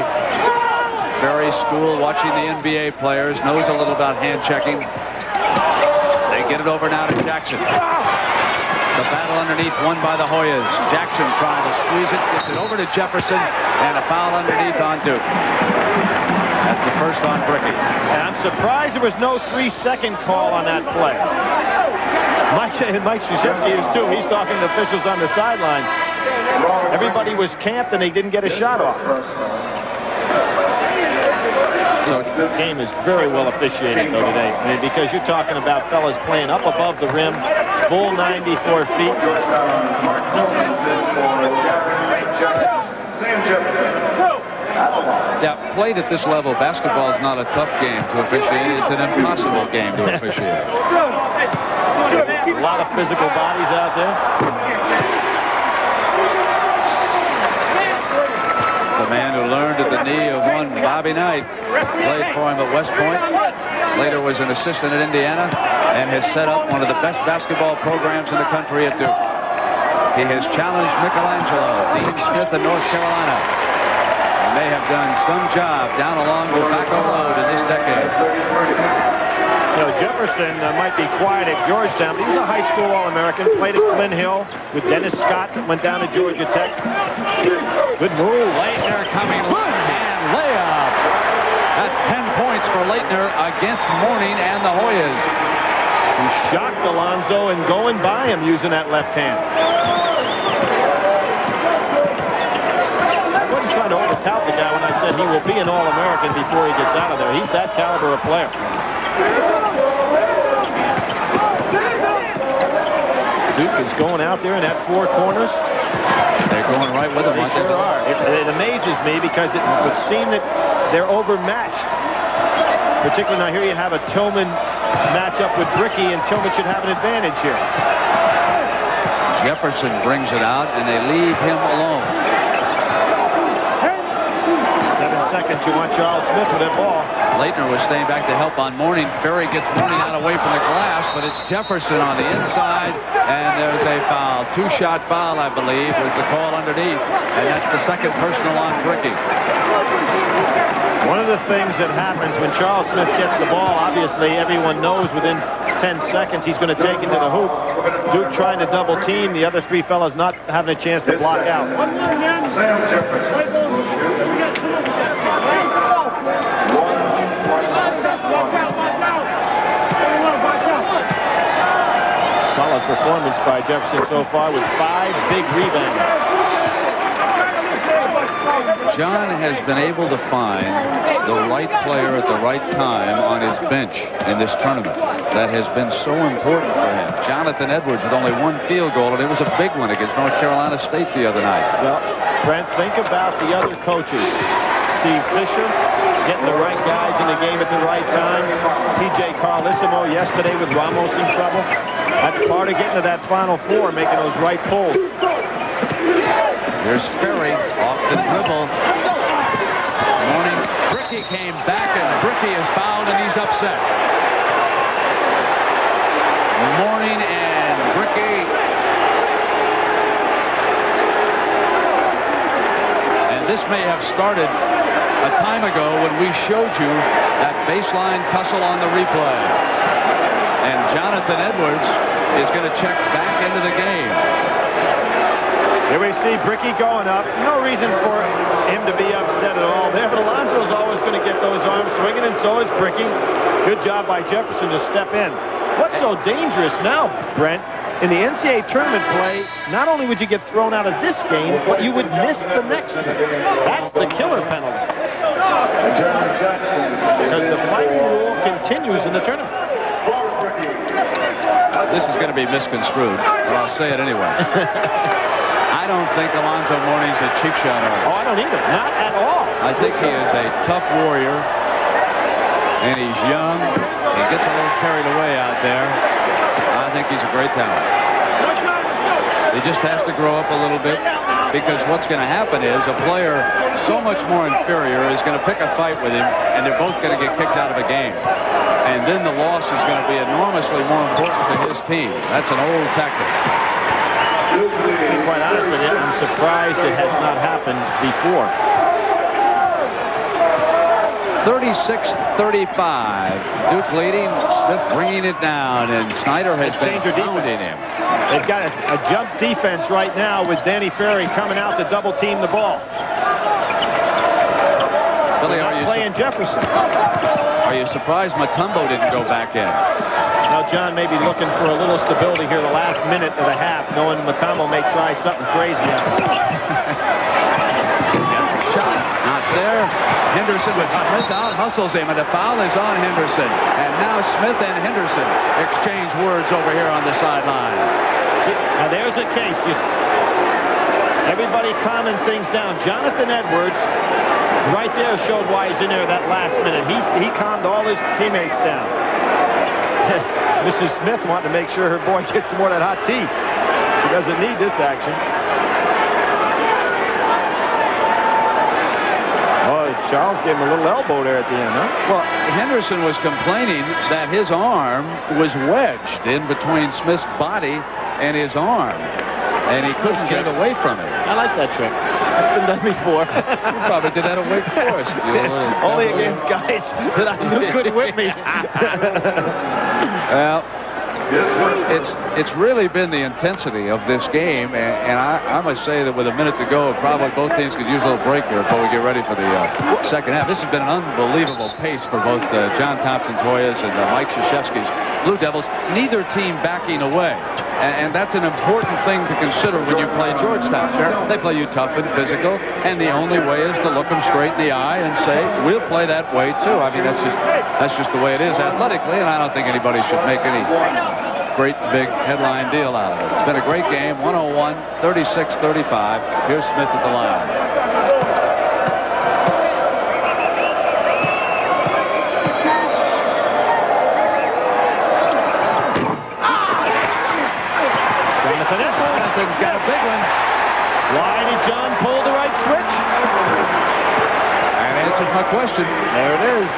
Ferry school, watching the NBA players, knows a little about hand checking. They get it over now to Jackson. The battle underneath won by the Hoyas. Jackson trying to squeeze it, gets it over to Jefferson, and a foul underneath on Duke. That's the first on Bricky. And I'm surprised there was no 3-second call on that play. Mike Krzyzewski is too. He's talking to officials on the sidelines. Everybody was camped and they didn't get a shot off. So the game is very well officiated though today. I mean, because you're talking about fellas playing up above the rim, full 94 feet. Yeah, played at this level, basketball is not a tough game to officiate. It's an impossible game to officiate. A lot of physical bodies out there. The man who learned at the knee of one Bobby Knight, played for him at West Point, later was an assistant at Indiana, and has set up one of the best basketball programs in the country at Duke. He has challenged Michelangelo, Dean Smith in North Carolina. And they have done some job down along Tobacco Road in this decade. You know, Jefferson might be quiet at Georgetown, but he was a high school All-American, played at Flint Hill with Dennis Scott, went down to Georgia Tech. Good move. Leitner coming left-hand layup. That's 10 points for Leitner against Mourning and the Hoyas. He shocked Alonso and going by him using that left hand. I wasn't trying to over-tout the guy when I said he will be an All-American before he gets out of there. He's that caliber of player. Duke is going out there in that four corners. They're going right with him. They sure are. It amazes me because it would seem that they're overmatched. Particularly now here you have a Tillman matchup with Bricky, and Tillman should have an advantage here. Jefferson brings it out, and they leave him alone. 7 seconds. You want Charles Smith with that ball. Leitner was staying back to help on Mourning. Ferry gets Mourning out away from the glass, but it's Jefferson on the inside, and there's a foul. Two-shot foul, I believe, was the call underneath, and that's the second personal on Bricky. One of the things that happens when Charles Smith gets the ball, obviously everyone knows within 10 seconds he's going to take into the hoop. Duke trying to double team, the other three fellas not having a chance to block out. Solid performance by Jefferson so far with 5 big rebounds. John has been able to find the right player at the right time on his bench in this tournament. That has been so important for him. Jonathan Edwards with only 1 field goal, and it was a big one against North Carolina State the other night. Well, Brent, think about the other coaches. Steve Fisher, getting the right guys in the game at the right time. P.J. Carlissimo yesterday with Ramos in trouble. That's part of getting to that Final Four, making those right pulls. Here's Ferry off the dribble. Mourning. Bricky came back, and Bricky is fouled, and he's upset. Mourning and Bricky. And this may have started a time ago when we showed you that baseline tussle on the replay. And Jonathan Edwards is going to check back into the game. Here we see Bricky going up. No reason for him to be upset at all there, but Alonso's always going to get those arms swinging, and so is Bricky. Good job by Jefferson to step in. What's so dangerous now, Brent, in the NCAA tournament play, not only would you get thrown out of this game, but you would miss the next one. That's the killer penalty. Because the fighting rule continues in the tournament. This is going to be misconstrued, but I'll say it anyway. I don't think Alonzo Mourning's a cheap shot artist. Oh, I don't either. Not at all. I think he is a tough warrior, and he's young. He gets a little carried away out there. I think he's a great talent. He just has to grow up a little bit, because what's going to happen is a player so much more inferior is going to pick a fight with him, and they're both going to get kicked out of a game. And then the loss is going to be enormously more important to his team. That's an old tactic. be quite honest with you, I'm surprised it has not happened before. 36-35. Duke leading. Smith bringing it down, and Snyder has been pounding him. They've got a jump defense right now with Danny Ferry coming out to double team the ball. Billy, are you playing Jefferson? Are you surprised Mutombo didn't go back in? Now, John may be looking for a little stability here the last minute of the half, knowing Mutombo may try something crazy out. Shot not there. Henderson with Smith out, hustles him, and the foul is on Henderson. And now Smith and Henderson exchange words over here on the sideline. Now there's a case. Just everybody calming things down. Jonathan Edwards right there showed why he's in there that last minute. He calmed all his teammates down. Mrs. Smith wanting to make sure her boy gets some more of that hot tea. She doesn't need this action. Charles gave him a little elbow there at the end, huh? Well, Henderson was complaining that his arm was wedged in between Smith's body and his arm, and he couldn't get away from it. I like that trick. It's been done before. You probably did that at Wake Forest. Only against guys that I knew couldn't whip me. Well, it's really been the intensity of this game, and I must say that with a minute to go, probably both teams could use a little break here before we get ready for the second half. This has been an unbelievable pace for both John Thompson's Hoyas and Mike Krzyzewski's Blue Devils. Neither team backing away, and that's an important thing to consider when you play Georgetown. Sure. They play you tough and physical, and the only way is to look them straight in the eye and say, we'll play that way too. I mean, that's just the way it is athletically, and I don't think anybody should make any great big headline deal out of it. It's been a great game. 101, 36-35. Here's Smith at the line. Jonathan's got a big one. Why did John pull the right switch? That answers my question. There it is.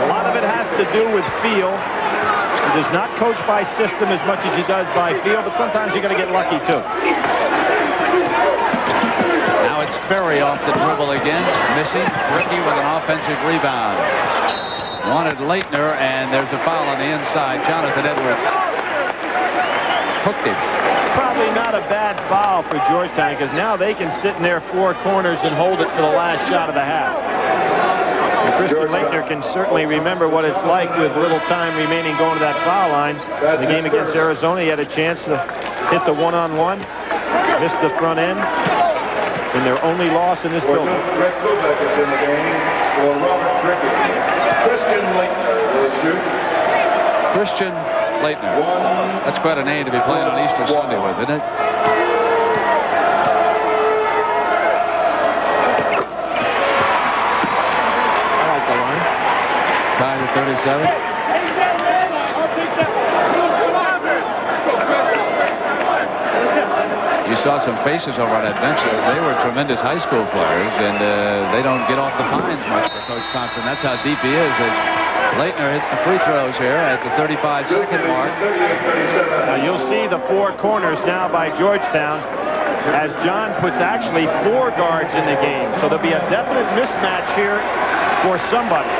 A lot of it has to do with feel. He does not coach by system as much as he does by feel, but sometimes you got to get lucky too. Now it's Ferry off the dribble again, missing. Ricky with an offensive rebound. Wanted Leitner, and there's a foul on the inside. Jonathan Edwards hooked him. Probably not a bad foul for Georgetown, because now they can sit in their four corners and hold it for the last shot of the half. Christian Leitner can certainly remember what it's like with little time remaining going to that foul line. In the game against Arizona, he had a chance to hit the one-on-one, missed the front end, and their only loss in this building. Red Kovac is in the game for Robert Rickey. Christian Leitner will shoot. Christian Leitner. That's quite a name to be playing on Easter Sunday with, isn't it? Tied at 37. You saw some faces over on that bench. They were tremendous high school players, and they don't get off the pines much for Coach Thompson. That's how deep he is. As Leitner hits the free throws here at the 35-second mark. Now you'll see the four corners now by Georgetown, as John puts actually four guards in the game. So there'll be a definite mismatch here for somebody.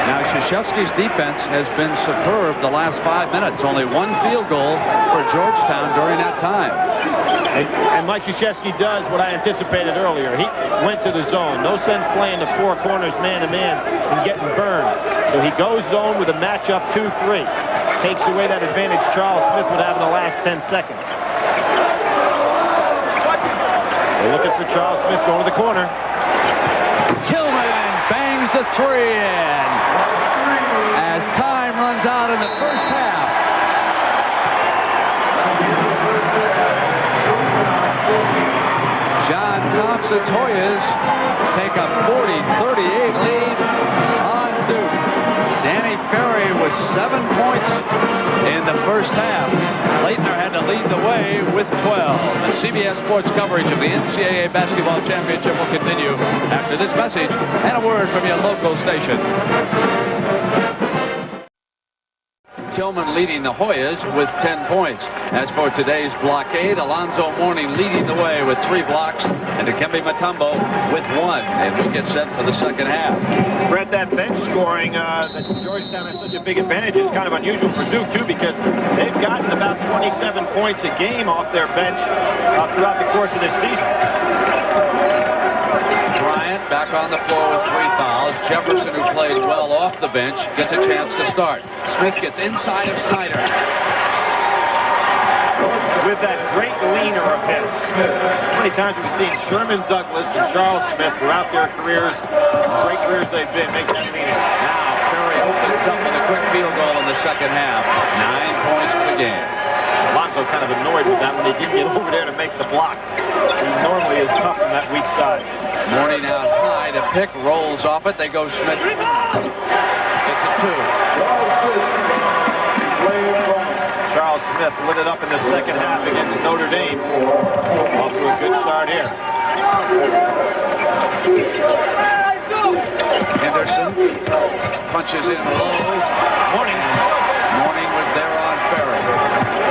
Now, Krzyzewski's defense has been superb the last 5 minutes. Only one field goal for Georgetown during that time. And Mike Krzyzewski does what I anticipated earlier. He went to the zone. No sense playing the four corners man-to-man and getting burned. So he goes zone with a matchup 2-3. Takes away that advantage Charles Smith would have in the last 10 seconds. They're looking for Charles Smith going to the corner. Tillman bangs the three in as time runs out in the first half. John Thompson's Hoyas take a 40-38 lead on Duke. Danny Ferry with 7 points in the first half. Leitner had to lead the way with 12. And CBS Sports coverage of the NCAA Basketball Championship will continue after this message and a word from your local station. Tillman leading the Hoyas with 10 points. As for today's blockade, Alonzo Mourning leading the way with 3 blocks, and Dikembe Mutombo with 1. And we get set for the second half. Brett, that bench scoring that Georgetown has such a big advantage is kind of unusual for Duke, too, because they've gotten about 27 points a game off their bench throughout the course of this season. Bryant back on the floor with 3 fouls. Jefferson, who played well off the bench, gets a chance to start. Smith gets inside of Snyder. With that great leaner of his. How many times have we seen Sherman Douglas and Charles Smith throughout their careers, great careers they've been, make that leaner. Now Perry opens up with a quick field goal in the second half. 9 points for the game. Alonzo kind of annoyed with that when they didn't get over there to make the block. He normally is tough on that weak side. Mourning out high. The pick rolls off it. They go Smith. It's a 2. Charles Smith lit it up in the second half against Notre Dame. Off to a good start here. Henderson punches in low. Mourning was there on Ferry.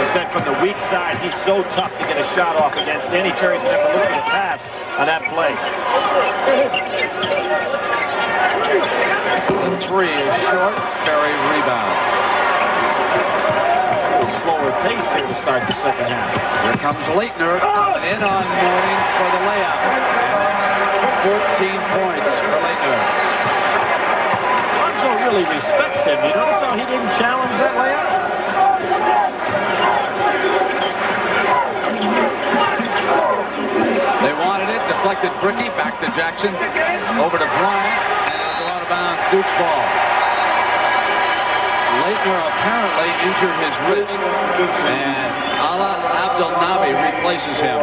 He said from the weak side, he's so tough to get a shot off against. Danny Ferry's going to have to look at the pass on that play. The 3 is short. Ferry rebound. Slower pace here to start the second half. Here comes Leitner in on Mourning for the layup. 14 points for Leitner. Alonzo really respects him. You notice how he didn't challenge that layup? They wanted it. Deflected Bricky. Back to Jackson. Over to Bryant. And it'll go out of bounds. Duke's ball. Leitner apparently injured his wrist, and Ala Abdelnaby replaces him.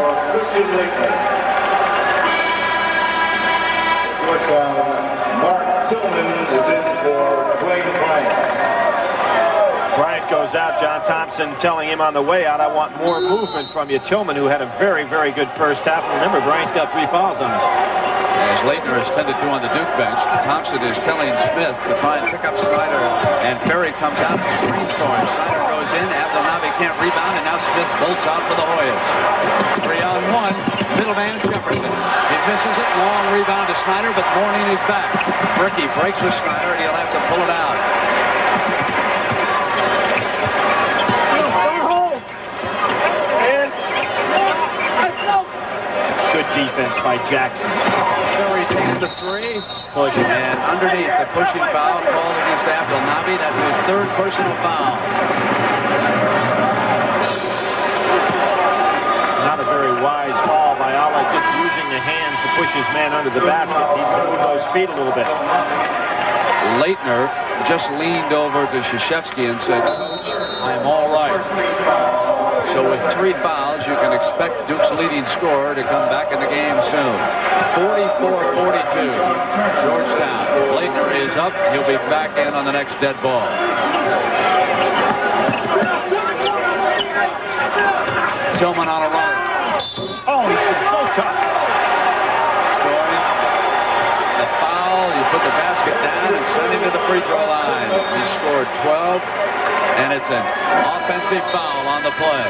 Mark Tillman is in for Dwayne Bryant. Bryant goes out. John Thompson telling him on the way out, I want more movement from you. Tillman, who had a very, very good first half. Remember, Bryant's got 3 fouls on him. As Leitner has tended to on the Duke bench, Thompson is telling Smith to try and pick up Snyder, and Perry comes out and screens for him. Snyder goes in, Abdelnaby can't rebound, and now Smith bolts out for the Hoyas. 3-on-1, middleman Jefferson. He misses it, long rebound to Snyder, but Mourning is back. Bricky breaks with Snyder, and he'll have to pull it out. Good defense by Jackson. Perry takes the 3. Push, and underneath the pushing foul called against Abdelnaby. That's his 3rd personal foul. Not a very wise call by Ala, just using the hands to push his man under the basket. He's moved those feet a little bit. Leitner just leaned over to Krzyzewski and said, Coach, I'm all right. So with 3 fouls, you can expect Duke's leading scorer to come back in the game soon. 44-42, Georgetown. Leitner is up. He'll be back in on the next dead ball. Tillman on a run. Oh, he's been so tough. Scoring. The foul, you put the basket down and send him to the free throw line. He scored 12. And it's an offensive foul on the play.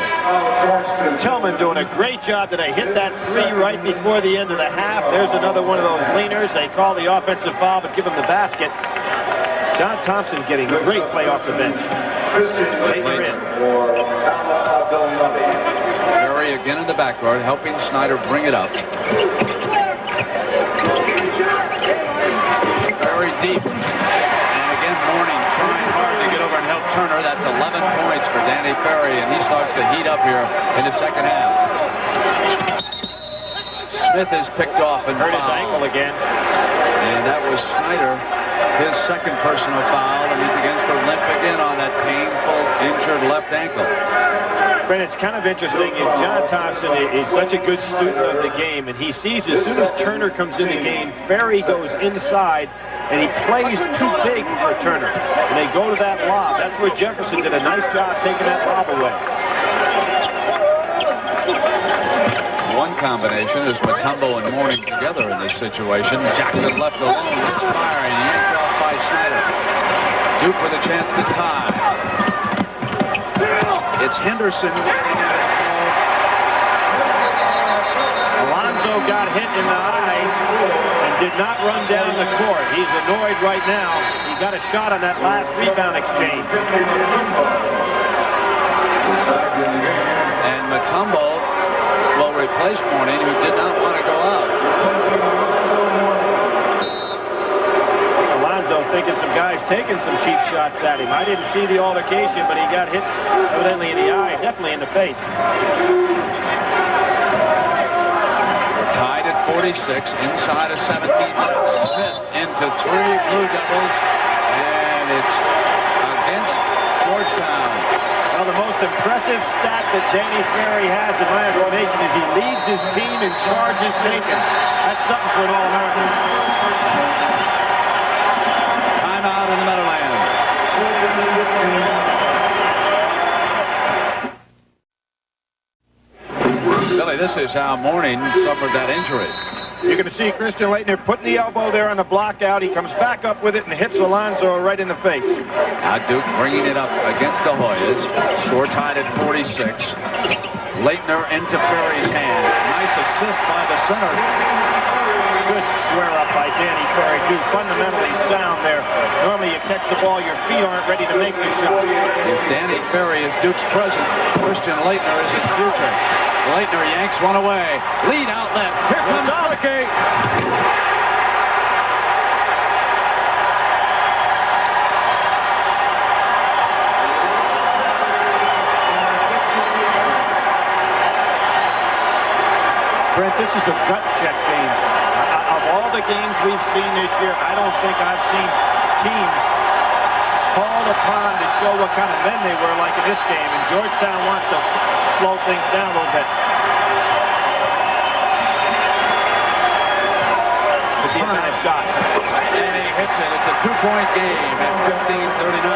Tillman doing a great job today. Hit that 3 right before the end of the half. There's another one of those leaners. They call the offensive foul, but give him the basket. John Thompson getting a great play off the bench. Leitner in. Perry again in the backcourt, helping Snyder bring it up. Very deep. And again, Mourning trying hard to get over and help Turner. That's 11 points for Danny Ferry, and he starts to heat up here in the second half. Smith is picked off and hurt his ankle again. And that was Snyder, his 2nd personal foul, and he begins to limp again on that painful, injured left ankle. Brent, it's kind of interesting. John Thompson is such a good student of the game, and he sees as soon as Turner comes in the game, Ferry goes inside, and he plays too big for Turner. And they go to that lob. That's where Jefferson did a nice job taking that lob away. One combination is Mutombo and Mourning together in this situation. Jackson left alone, misfiring, yanked off by Snyder. Duke with a chance to tie. It's Henderson. Alonzo got hit in the eyes and did not run down the court. He's annoyed right now. He got a shot on that last rebound exchange. And Mutombo will replace Mourning, who did not want to go out. Alonzo thinking some guys taking some cheap shots at him. I didn't see the altercation, but he got hit evidently in the eye, definitely in the face. We're tied at 46, inside of 17 minutes. Smith into 3 Blue Devils, and it's against Georgetown. Well, the most impressive stat that Danny Ferry has, in my estimation, is he leads his team in charges taken. That's something for an All-American. Timeout in the Meadowlands. Billy, this is how Mourning suffered that injury. You're going to see Christian Laettner putting the elbow there on the block out. He comes back up with it and hits Alonzo right in the face. Now Duke bringing it up against the Hoyas. Score tied at 46. Laettner into Ferry's hand. Nice assist by the center. Good square up by Danny Ferry, too. Fundamentally sound there. Normally you catch the ball, your feet aren't ready to make the shot. If Danny Ferry is Duke's present, Christian Laettner is his future. Laettner yanks one away. Lead outlet. Here comes Bricky. Brent, this is a gut check game. Of all the games we've seen this year, I don't think I've seen teams called upon to show what kind of men they were like in this game, and Georgetown wants to slow things down a little bit. Is he a kind of shot? And he hits it. It's a 2-point game at 15:39,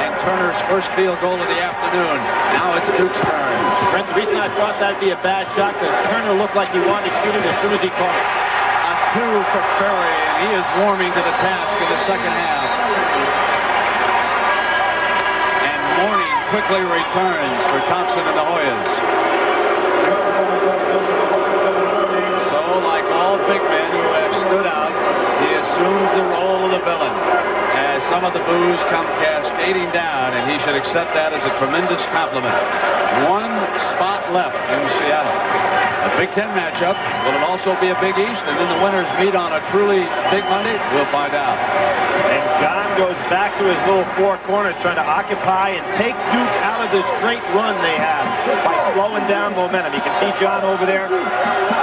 and Turner's first field goal of the afternoon. Now it's Duke's turn. Brent, the reason I thought that'd be a bad shot, because Turner looked like he wanted to shoot it as soon as he caught it. A 2 for Ferry, and he is warming to the task in the second half. And Mourning quickly returns for Thompson and the Hoyas. So, like all big men who have stood out, he assumes the role of the villain as some of the boos come cascading down, and he should accept that as a tremendous compliment. 1 spot left in Seattle. A Big Ten matchup. Will it also be a Big East? And then the winners meet on a truly big Monday? We'll find out. And John goes back to his little 4 corners, trying to occupy and take Duke out of this great run they have by slowing down momentum. You can see John over there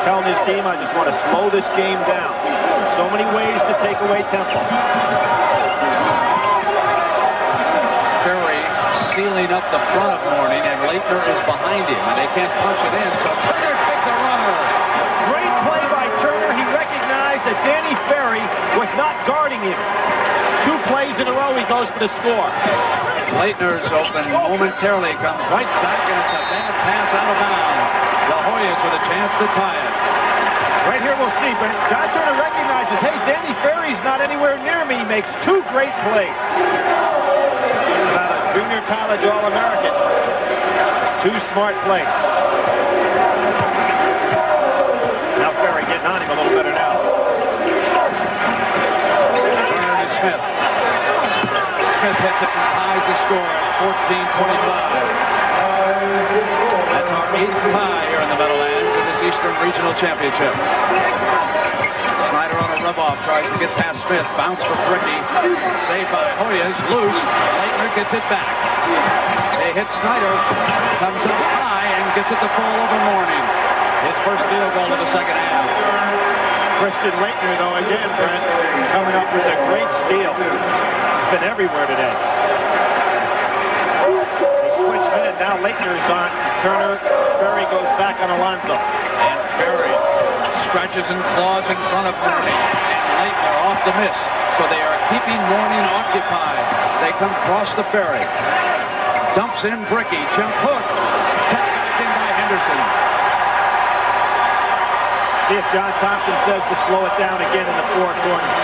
telling his team, I just want to slow this game down. So many ways to take away tempo. Ferry sealing up the front of Mourning, and Laettner is behind him, and they can't punch it in, so Turner takes a runner. Great play by Turner. He recognized that Danny Ferry was not guarding him. 2 plays in a row, he goes for the score. Laettner's open momentarily, comes right back, and it's a bad pass out of bounds. The Hoyas with a chance to tie it. Right here we'll see, but John Turner recognizes, hey, Danny Ferry's not anywhere near me. He makes 2 great plays. About a junior college All-American. 2 smart plays. Now Ferry getting on him a little better now. Turner to Smith. Smith hits it and ties the score at 14-25. That's our 8th tie here in the Meadowlands in this Eastern Regional Championship. Snyder on a rub-off, tries to get past Smith. Bounce for Bricky. Saved by Hoyas. Loose. Laettner gets it back. They hit Snyder. Comes up high and gets it to fall over Mourning. His first field goal of the second half. Christian Laettner, though, again, Brent, coming up with a great steal. It's been everywhere today. Switch men. Now Laettner's on Turner. Ferry goes back on Alonzo. And Ferry scratches and claws in front of Mourning. And Laettner off the miss. So they are keeping Mourning occupied. They come across the Ferry. Dumps in Bricky. Jump hook. Tapped back in by Henderson. See if John Thompson says to slow it down again in the 4 corners.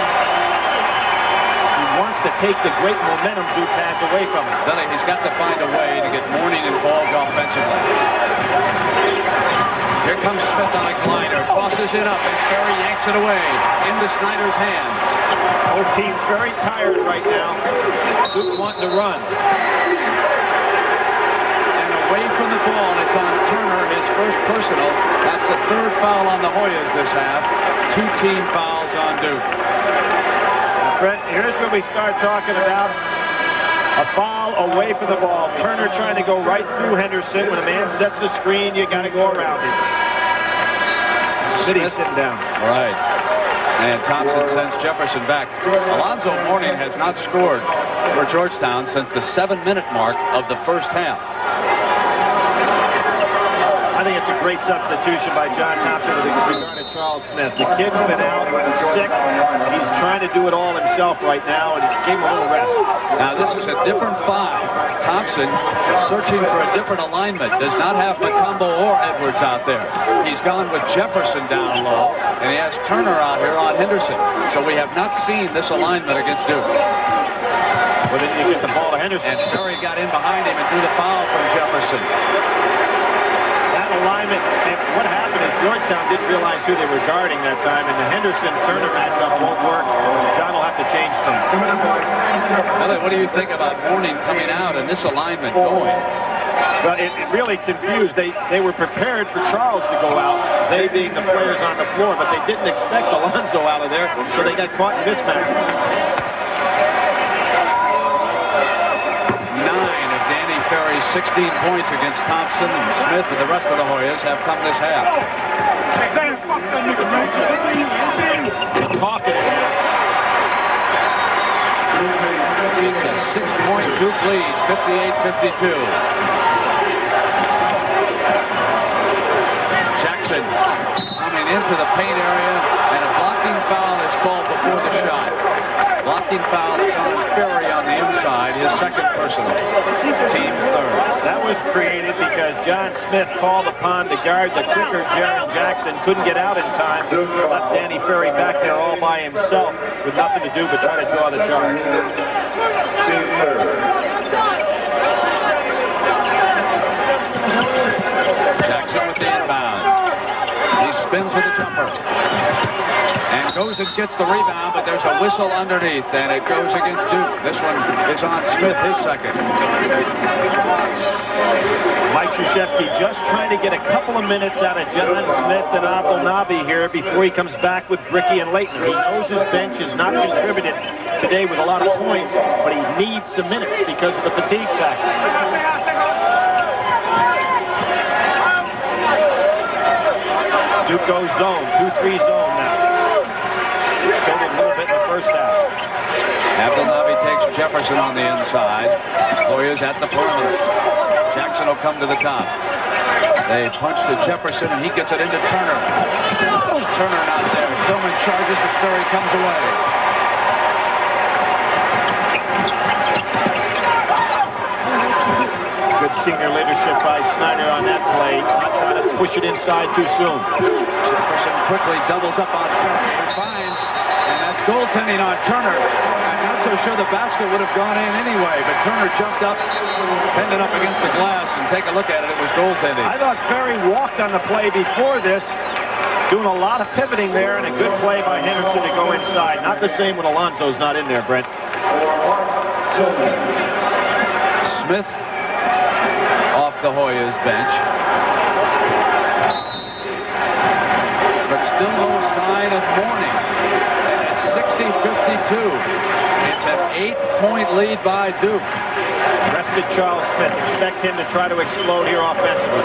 He wants to take the great momentum Duke has away from him. Billy, he's got to find a way to get Mourning involved offensively. Here comes Smith on a glider, tosses it up, and Ferry yanks it away into Snyder's hands. Both teams very tired right now. Duke wanting to run. And away from the ball, it's on Turner, his first personal. That's the third foul on the Hoyas this half. 2 team fouls on Duke. Brent, here's when we start talking about a foul away from the ball. Turner trying to go right through Henderson. When a man sets the screen, you got to go around him. City's sitting down. Right. And Thompson sends Jefferson back. Alonzo Mourning has not scored for Georgetown since the 7-minute mark of the first half. I think it's a great substitution by John Thompson with regard to Charles Smith. The kid's been out, sick. He's trying to do it all himself right now, and gave him a little rest. Now, this is a different 5. Thompson searching for a different alignment. Does not have Matumbo or Edwards out there. He's gone with Jefferson down low, and he has Turner out here on Henderson. So we have not seen this alignment against Duke. Well, then you get the ball to Henderson. And Ferry got in behind him and drew the foul from Jefferson. Alignment, and what happened is Georgetown didn't realize who they were guarding that time, and the Henderson-Turner matchup won't work. John will have to change things. Billy, what do you think about Mourning coming out and this alignment going? Well, it really confused. They were prepared for Charles to go out, they being the players on the floor, but they didn't expect Alonzo out of there, so they got caught in mismatch. 9 of Danny Ferry's 16 points against Thompson and Smith and the rest of the Hoyas have come this half. Talking. It's a 6-point Duke lead, 58-52. Jackson coming into the paint area, and a blocking foul is called before the shot. Blocking foul is on Ferry on the inside, his second personal. Team's third. That was created because John Smith called upon the guard, the quicker Jaron Jackson, couldn't get out in time. Left Danny Ferry back there all by himself with nothing to do but try to draw the charge. Jackson with the inbound. He spins with a jumper. And goes and gets the rebound, but there's a whistle underneath, and it goes against Duke. This one is on Smith, his second. Mike Krzyzewski just trying to get a couple of minutes out of John Smith and Abdelnaby here before he comes back with Bricky and Leighton. He knows his bench has not contributed today with a lot of points, but he needs some minutes because of the fatigue factor. Duke goes zone, 2-3 zone now. Showed it a little bit in the first half. Abdelnaby takes Jefferson on the inside. Hoyas at the perimeter. Jackson will come to the top. They punch to Jefferson, and he gets it into Turner. Turner not there. Tillman charges, but Ferry comes away. Good senior leadership by Snyder on that play. Not trying to push it inside too soon. Jefferson quickly doubles up on Ferry and finds, and that's goaltending on Turner. I'm not so sure the basket would have gone in anyway, but Turner jumped up, pinned up against the glass, and take a look at it. It was goaltending. I thought Ferry walked on the play before this, doing a lot of pivoting there, and a good play by Henderson to go inside. Not the same when Alonzo's not in there, Brent. Smith off the Hoyas bench. But still no sign of Mourning. And it's 60-52. It's an 8-point lead by Duke. Rested Charles Smith. Expect him to try to explode here offensively.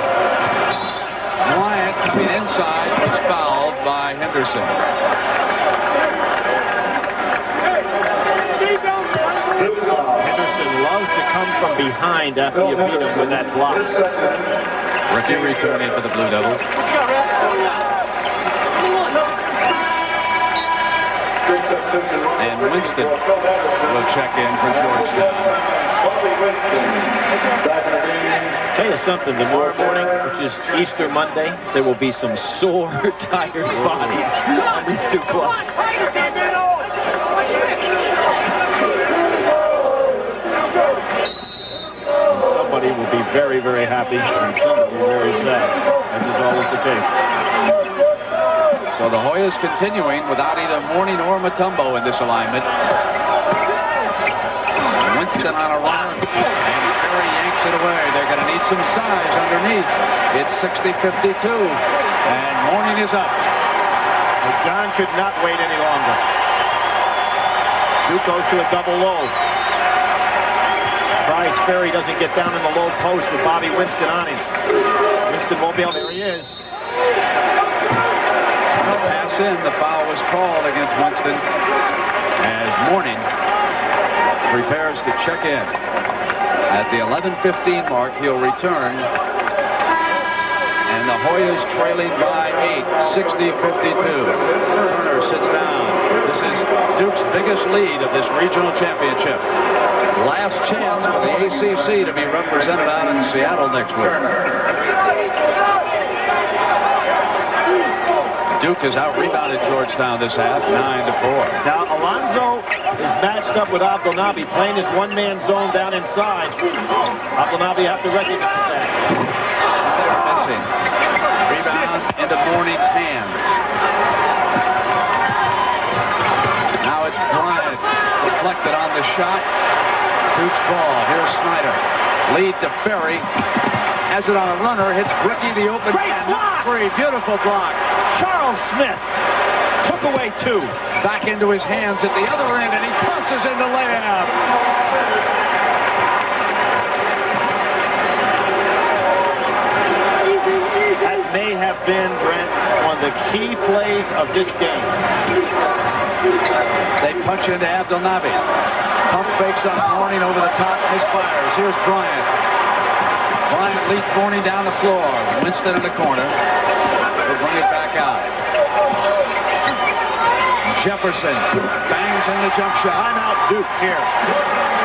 Bryant coming inside was fouled by Henderson. Henderson loves to come from behind after you beat him with that block. Ricky returning for the Blue Devils. And Winston will check in for Georgetown. Tell you something, tomorrow morning, which is Easter Monday, there will be some sore, tired bodies on these two clubs. very, very happy, and some will be very sad, as is always the case. So the Hoyas continuing without either Mourning or Mutombo in this alignment. Winston on a run, and Ferry yanks it away. They're going to need some size underneath. It's 60-52, and Mourning is up. Well, John could not wait any longer. Duke goes to a double low. Surprise Ferry doesn't get down in the low post with Bobby Winston on him. Winston won't be able, there he is. No pass in. The foul was called against Winston as Mourning prepares to check in. At the 11:15 mark, he'll return. And the Hoyas trailing by 8, 60-52. Turner sits down. This is Duke's biggest lead of this regional championship. Last chance for the ACC to be represented out in Seattle next week. Duke has out-rebounded Georgetown this half, 9-4. Now, Alonzo is matched up with Abdelnaby, playing his one-man zone down inside. Abdelnaby have to recognize that. Missing. Rebound into Mourning's hands. Now it's Bryant, deflected on the shot. Duke's ball. Here's Snyder. Lead to Ferry. Has it on a runner. Hits Bricky the open. Great block! Free. Beautiful block. Charles Smith took away 2. Back into his hands at the other end, and he tosses in the layup. That may have been, Brent, one of the key plays of this game. They punch into Abdelnaby. Pump fakes on Mourning over the top, misfires. Here's Bryant. Bryant leads Mourning down the floor. Winston in the corner. We'll bring it back out. Jefferson bangs in the jump shot. Timeout Duke here.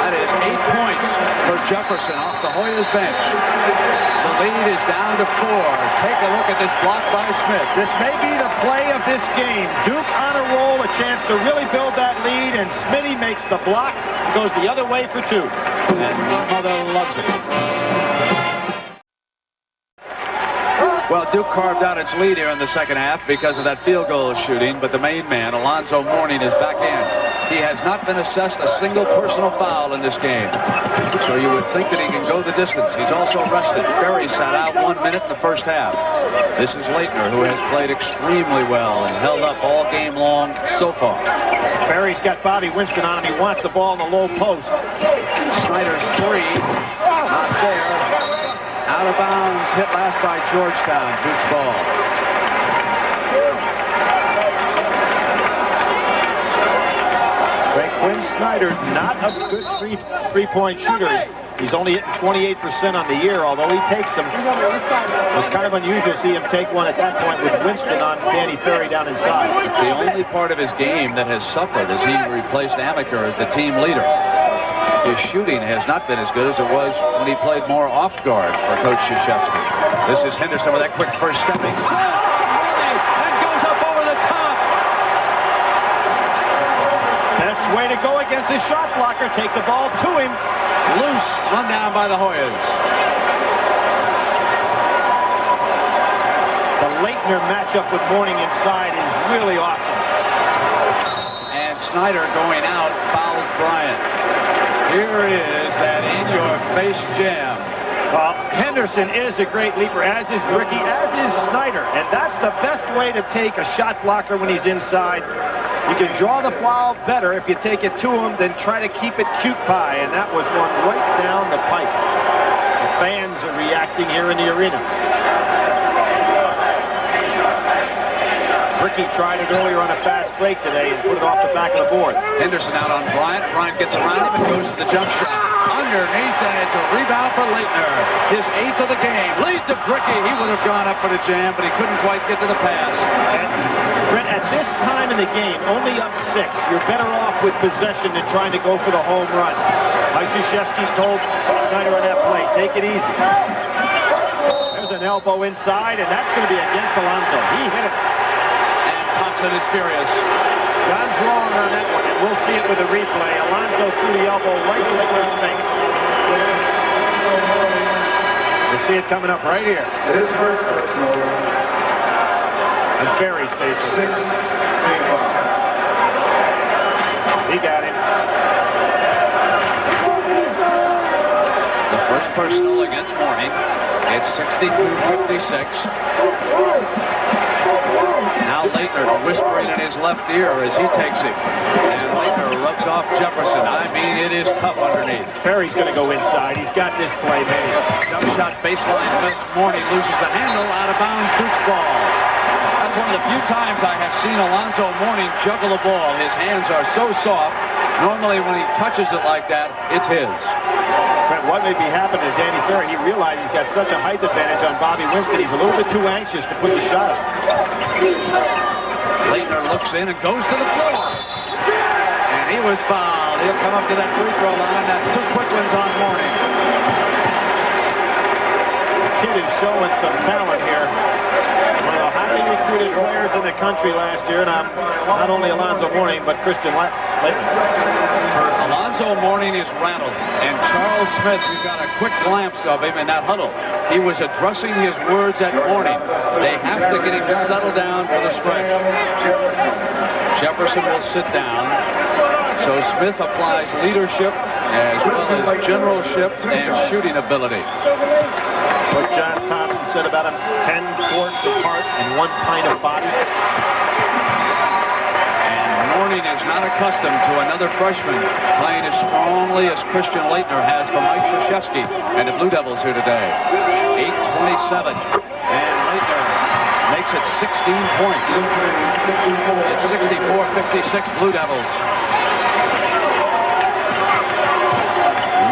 That is 8 points for Jefferson off the Hoyas bench. The lead is down to 4. Take a look at this block by Smith. This may be the play of this game. Duke on a roll, a chance to really build that lead, and Smitty makes the block, goes the other way for 2. And Mother loves it. Well, Duke carved out its lead here in the second half because of that field goal shooting, but the main man, Alonzo Mourning, is back in. He has not been assessed a single personal foul in this game. So you would think that he can go the distance. He's also rested. Ferry sat out 1 minute in the first half. This is Leitner, who has played extremely well and held up all game long so far. Ferry's got Bobby Winston on him. He wants the ball in the low post. Snyder's 3. Not there. Out of bounds, hit last by Georgetown. Duke's ball. Quinn Snyder, not a good three-point shooter. He's only hitting 28% on the year, although he takes them. It was kind of unusual to see him take one at that point with Winston on Danny Ferry down inside. It's the only part of his game that has suffered as he replaced Amaker as the team leader. His shooting has not been as good as it was when he played more off guard for Coach Krzyzewski. This is Henderson with that quick first stepping step. And goes up over the top. Best way to go against his shot blocker. Take the ball to him. Loose, run down by the Hoyas. The Leitner matchup with Mourning inside is really awesome. And Snyder going out fouls Bryant. Here is that in-your-face jam. Well, Henderson is a great leaper, as is Bricky, as is Snyder. And that's the best way to take a shot blocker when he's inside. You can draw the foul better if you take it to him than try to keep it cute pie. And that was one right down the pipe. The fans are reacting here in the arena. Bricky tried it earlier on a fast break today and put it off the back of the board. Henderson out on Bryant. Bryant gets around him and goes to the jump shot. Underneath, and it's a rebound for Leitner. His 8th of the game. Lead to Bricky. He would have gone up for the jam, but he couldn't quite get to the pass. And Brent, at this time in the game, only up 6. You're better off with possession than trying to go for the home run. Like Krzyzewski told Snyder on that play, take it easy. There's an elbow inside, and that's going to be against Alonzo. He hit it. Thompson is furious. John's wrong on that one, and we'll see it with the replay. Alonzo threw the elbow right to Leitner's face. We'll see it coming up right here. His first personal. And Ferry's facing. 6-5. He got him. The first personal against Morning. It's 62-56. Now Leitner whispering in his left ear as he takes him. And Leitner rubs off Jefferson. I mean, it is tough underneath. Ferry's going to go inside. He's got this play made. Jump shot baseline miss. Morning loses the handle. Out of bounds. Duke's ball. That's one of the few times I have seen Alonzo Mourning juggle a ball. His hands are so soft. Normally when he touches it like that, it's his. Brent, what may be happening to Danny Ferry? He realized he's got such a height advantage on Bobby Winston. He's a little bit too anxious to put the shot up. Leitner looks in and goes to the floor. And he was fouled. He'll come up to that free throw line. That's 2 quick ones on Mourning. The kid is showing some talent here. One of the highly recruited players in the country last year, and not only Alonzo Mourning, but Christian Leitner. Alonzo Mourning is rattled, and Charles Smith, you got a quick glimpse of him in that huddle. He was addressing his words at Mourning. They have to get him settled down for the stretch. Jefferson will sit down. So Smith applies leadership as well as generalship and shooting ability. What John Thompson said about him, 10 quarts of heart and 1 pint of body. And Mourning is not accustomed to another freshman playing as strongly as Christian Leitner has for Mike Krzyzewski and the Blue Devils here today. 8:27. And Leitner makes it 16 points. It's 64-56 Blue Devils.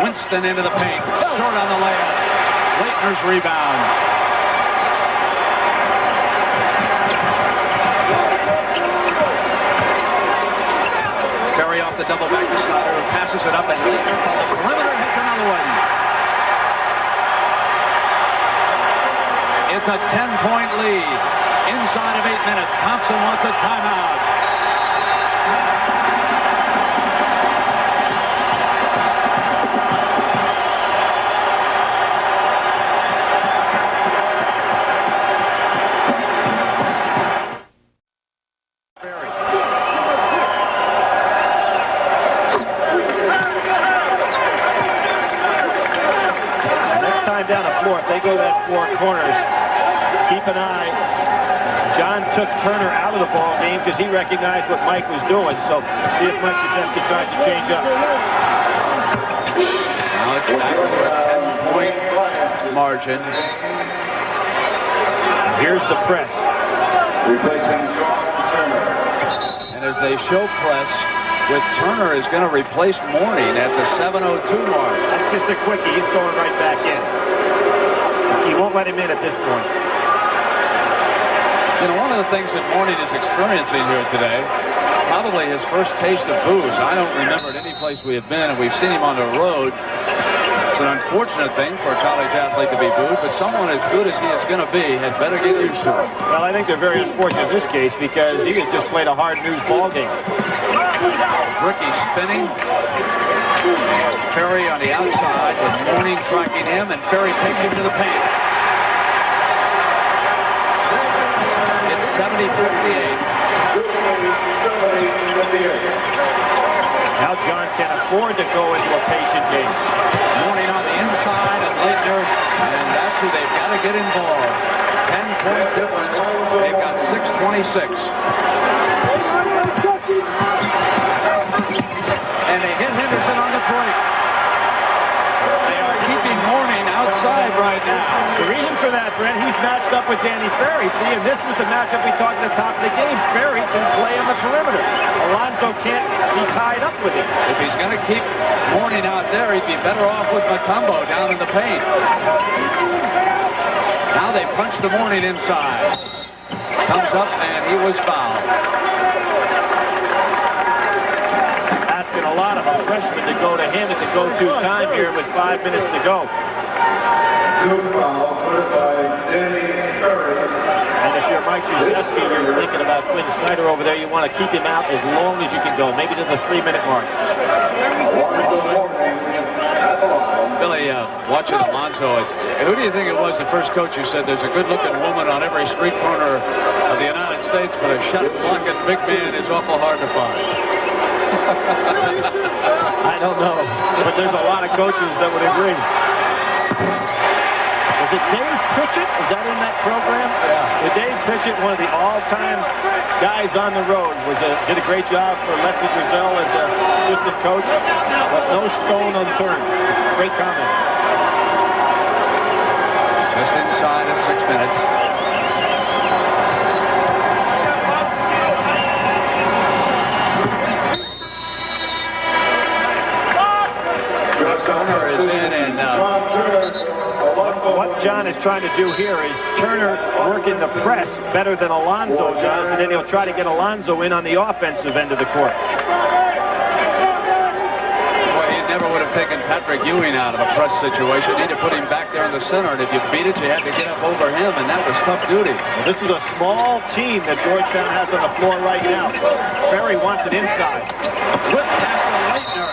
Winston into the paint. Short on the layup. Leitner's rebound. Ferry off the double back to Snyder, who passes it up, and Leitner from the perimeter hits another one. It's a 10-point lead. Inside of 8 minutes. Thompson wants a timeout. Down the floor, if they go that 4 corners, keep an eye. John took Turner out of the ball game because he recognized what Mike was doing. So see if Mike Krzyzewski tries to change up. Now it's back to a 10-point margin. Here's the press. Replacing Turner. And as they show press, with Turner is going to replace Mourning at the 7:02 mark. That's just a quickie. He's going right back in. He won't let him in at this point. You know, one of the things that Mourning is experiencing here today, probably his first taste of booze. I don't remember at any place we had been, and we've seen him on the road. It's an unfortunate thing for a college athlete to be booed, but someone as good as he is going to be had better get used to it. Well, I think they're very unfortunate in this case because he has just played a hard-nosed ball game. Ricky spinning. Ferry on the outside with Mourning tracking him, and Ferry takes him to the paint. It's 70-58. Now John can afford to go into a patient game. Mourning on the inside of Leitner, and that's who they've got to get involved. 10-point difference. They've got 6:26. And they hit Henderson on the break. They are keeping Mourning outside right now. The reason for that, Brent, he's matched up with Danny Ferry. See, and this was the matchup we talked at the top of the game. Ferry can play on the perimeter. Alonzo can't be tied up with him. If he's going to keep Mourning out there, he'd be better off with Mutombo down in the paint. Now they punch the Mourning inside. Comes up, and he was fouled. Asking a lot of a freshman to go to him at the go-to time here with 5 minutes to go. And if you're Mike Krzyzewski, you're thinking about Quinn Snyder over there, you want to keep him out as long as you can go, maybe to the 3-minute mark. Billy watching Alonzo. Who do you think it was, the first coach who said there's a good-looking woman on every street corner of the United States, but a shot-blocking big man is awful hard to find? I don't know, but there's a lot of coaches that would agree. Was it Dave Pritchett? Is that in that program? Yeah. Dave Pritchett, one of the all-time guys on the road, did a great job for Lefty Driesell as an assistant coach, but no stone unturned. Great comment. Just inside of 6 minutes. Turner is in, and what John is trying to do here is Turner working the press better than Alonzo does, and then he'll try to get Alonzo in on the offensive end of the court. Boy, he never would have taken Patrick Ewing out of a press situation. He had to put him back there in the center, and if you beat it, you had to get up over him, and that was tough duty. Well, this is a small team that Georgetown has on the floor right now. Ferry wants it inside. Whip past the Leitner,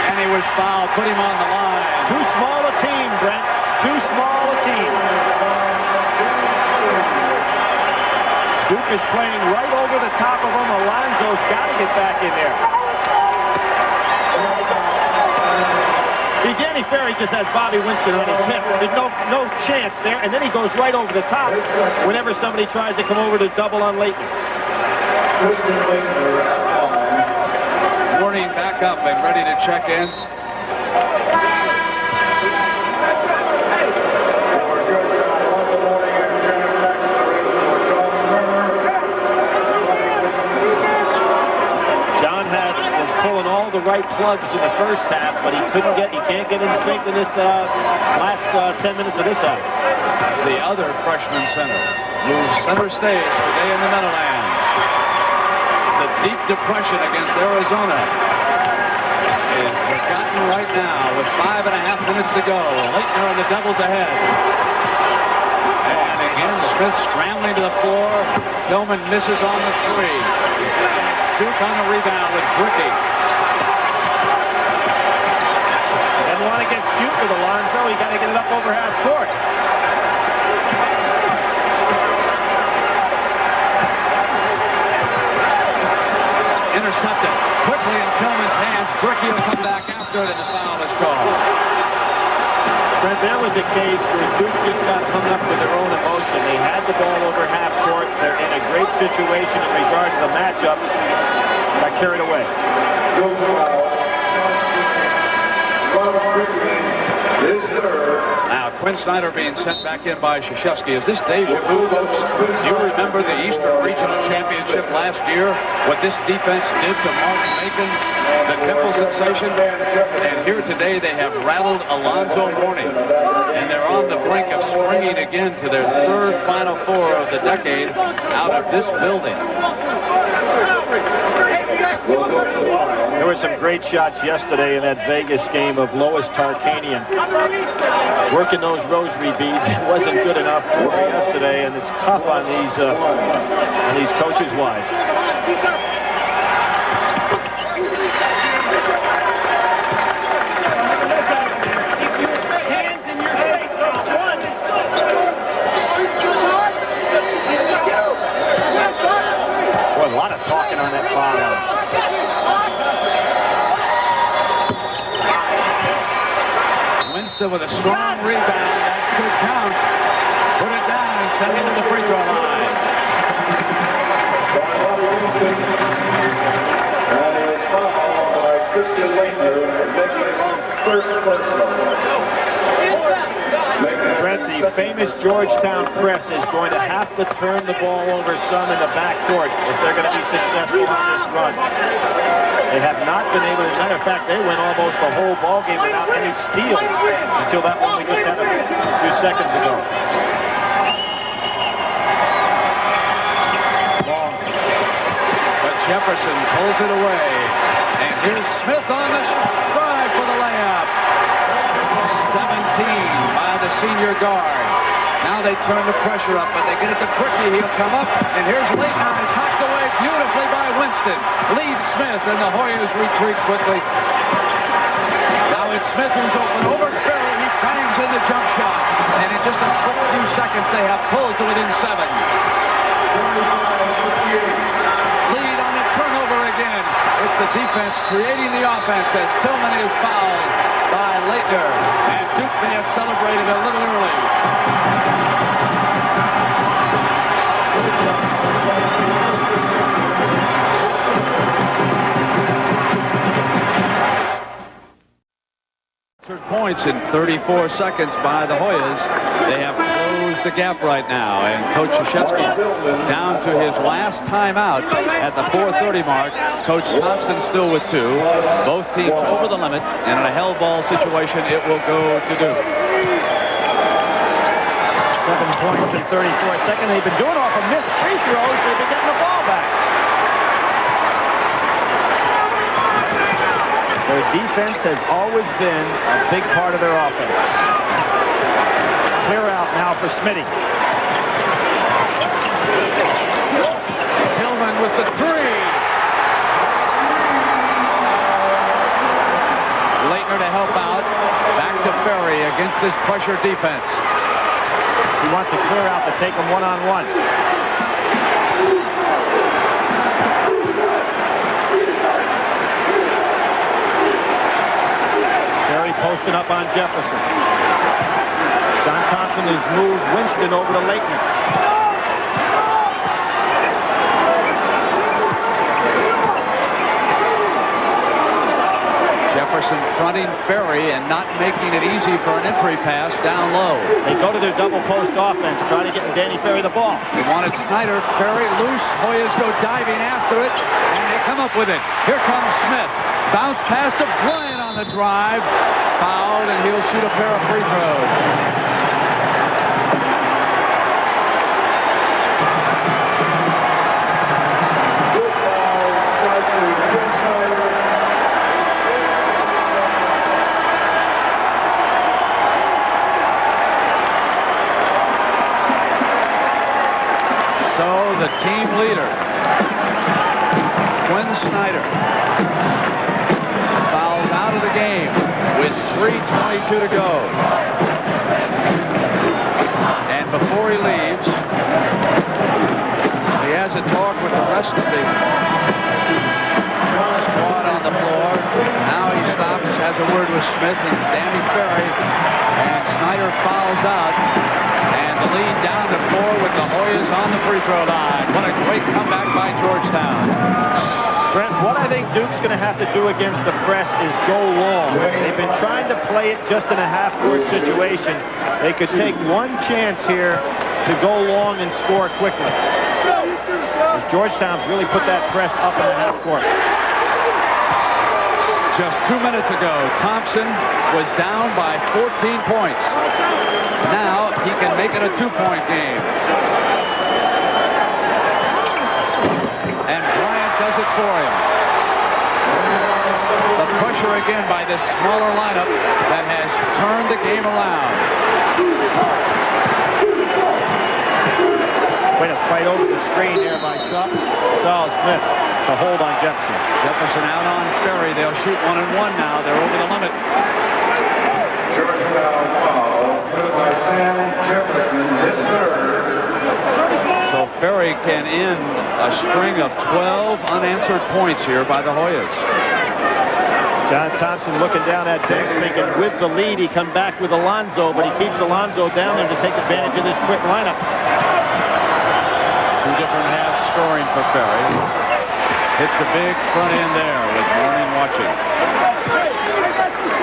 and he was fouled. Put him on the line. Too small a team, Brent. Too small a team. Duke is playing right over the top of him. Alonzo's got to get back in there. See, Danny Ferry just has Bobby Winston on his hip. There's no chance there, and then he goes right over the top whenever somebody tries to come over to double on Leighton. Warning back up and ready to check in. Was pulling all the right plugs in the first half, but he can't get in sync in this last 10 minutes of this half. The other freshman center moves center stage today in the Meadowlands. The deep depression against Arizona is forgotten right now with 5.5 minutes to go. Leitner on the doubles ahead. And again, Smith scrambling to the floor. Tillman misses on the three. Duke on the rebound with Bricky. Didn't want to get cute with Alonzo. He got to get it up over half court. Intercepted quickly in Tillman's hands. Bricky will come back after it, and the foul is called. Brent, that was a case where Duke just got hung up with their own emotion. They had the ball over half court. They're in a great situation in regard to the matchups. Got carried away. Now, Quinn Snyder being sent back in by Krzyzewski. Is this deja vu, folks? Do you remember the Eastern Regional Championship last year? What this defense did to Martin Macon, the Temple sensation? And here today they have rattled Alonzo Mourning. And they're on the brink of springing again to their third Final Four of the decade out of this building. There were some great shots yesterday in that Vegas game of Lois Tarkanian. Working those rosary beads wasn't good enough for her yesterday, and it's tough on these coaches' wives. Boy, a lot of talking on that foul. Winston with a strong rebound. That could count. Put it down and send him to the free throw line. And he was fouled by Christian Leitner, making his first personal. Brent, the famous Georgetown press is going to have to turn the ball over some in the backcourt if they're going to be successful on this run. They have not been able to. As a matter of fact, they went almost the whole ball game without any steals until that one we just had a few seconds ago. But Jefferson pulls it away. And here's Smith on the drive for the layup. 17 by the senior guard. Now they turn the pressure up, but they get it to Bricky. He'll come up, and here's Leitner. It's hacked away beautifully by Winston. Leads Smith, and the Hoyas retreat quickly. Now it's Smith who's open over Ferry. He in the jump shot. And in just a quick few seconds, they have pulled to within 7. Lead on the turnover again. It's the defense creating the offense as Tillman is fouled by Leitner. And Duke may have celebrated a little early. Points in 34 seconds by the Hoyas. They have closed the gap right now, and Coach Krzyzewski down to his last timeout at the 4:30 mark. Coach Thompson still with 2. Both teams over the limit, and in a hell ball situation, it will go to Duke. 7 points in 34 seconds. They've been doing off of missed free throws. They've been getting the ball back. Their defense has always been a big part of their offense. Clear out now for Smitty. Tillman with the 3. Leitner to help out. Back to Ferry against this pressure defense. He wants to clear out to take him one-on-one. Posting up on Jefferson. John Thompson has moved Winston over to Leitner. Jefferson fronting Ferry and not making it easy for an entry pass down low. They go to their double post offense, trying to get Danny Ferry the ball. They wanted Snyder. Ferry loose. Hoyas go diving after it, and they come up with it. Here comes Smith. Bounce pass to Bryant on the drive. Fouled, and he'll shoot a pair of free throws. So the team leader, Quinn Snyder, fouls out of the game with 3:22 to go. And before he leaves, he has a talk with the rest of the squad on the floor. Now he stops, has a word with Smith and Danny Ferry, and Snyder fouls out. And the lead down to 4 with the Hoyas on the free throw line. What a great comeback by Georgetown. Brent, what I think Duke's going to have to do against the press is go long. They've been trying to play it just in a half-court situation. They could take one chance here to go long and score quickly. As Georgetown's really put that press up in the half-court. Just 2 minutes ago, Thompson was down by 14 points. Now he can make it a 2-point game. And Bryant does it for him. The pressure again by this smaller lineup that has turned the game around. Way to fight over the screen there by Charles Smith to hold on Jefferson. Jefferson out on Ferry. They'll shoot 1-and-1 now. They're over the limit. Georgetown foul put by Sam Jefferson, his 3rd. So Ferry can end a string of 12 unanswered points here by the Hoyas. John Thompson looking down at bench, thinking with the lead he come back with Alonzo, but he keeps Alonzo down there to take advantage of this quick lineup. 2 different halves scoring for Ferry. Hits the big front end there with Byrne watching.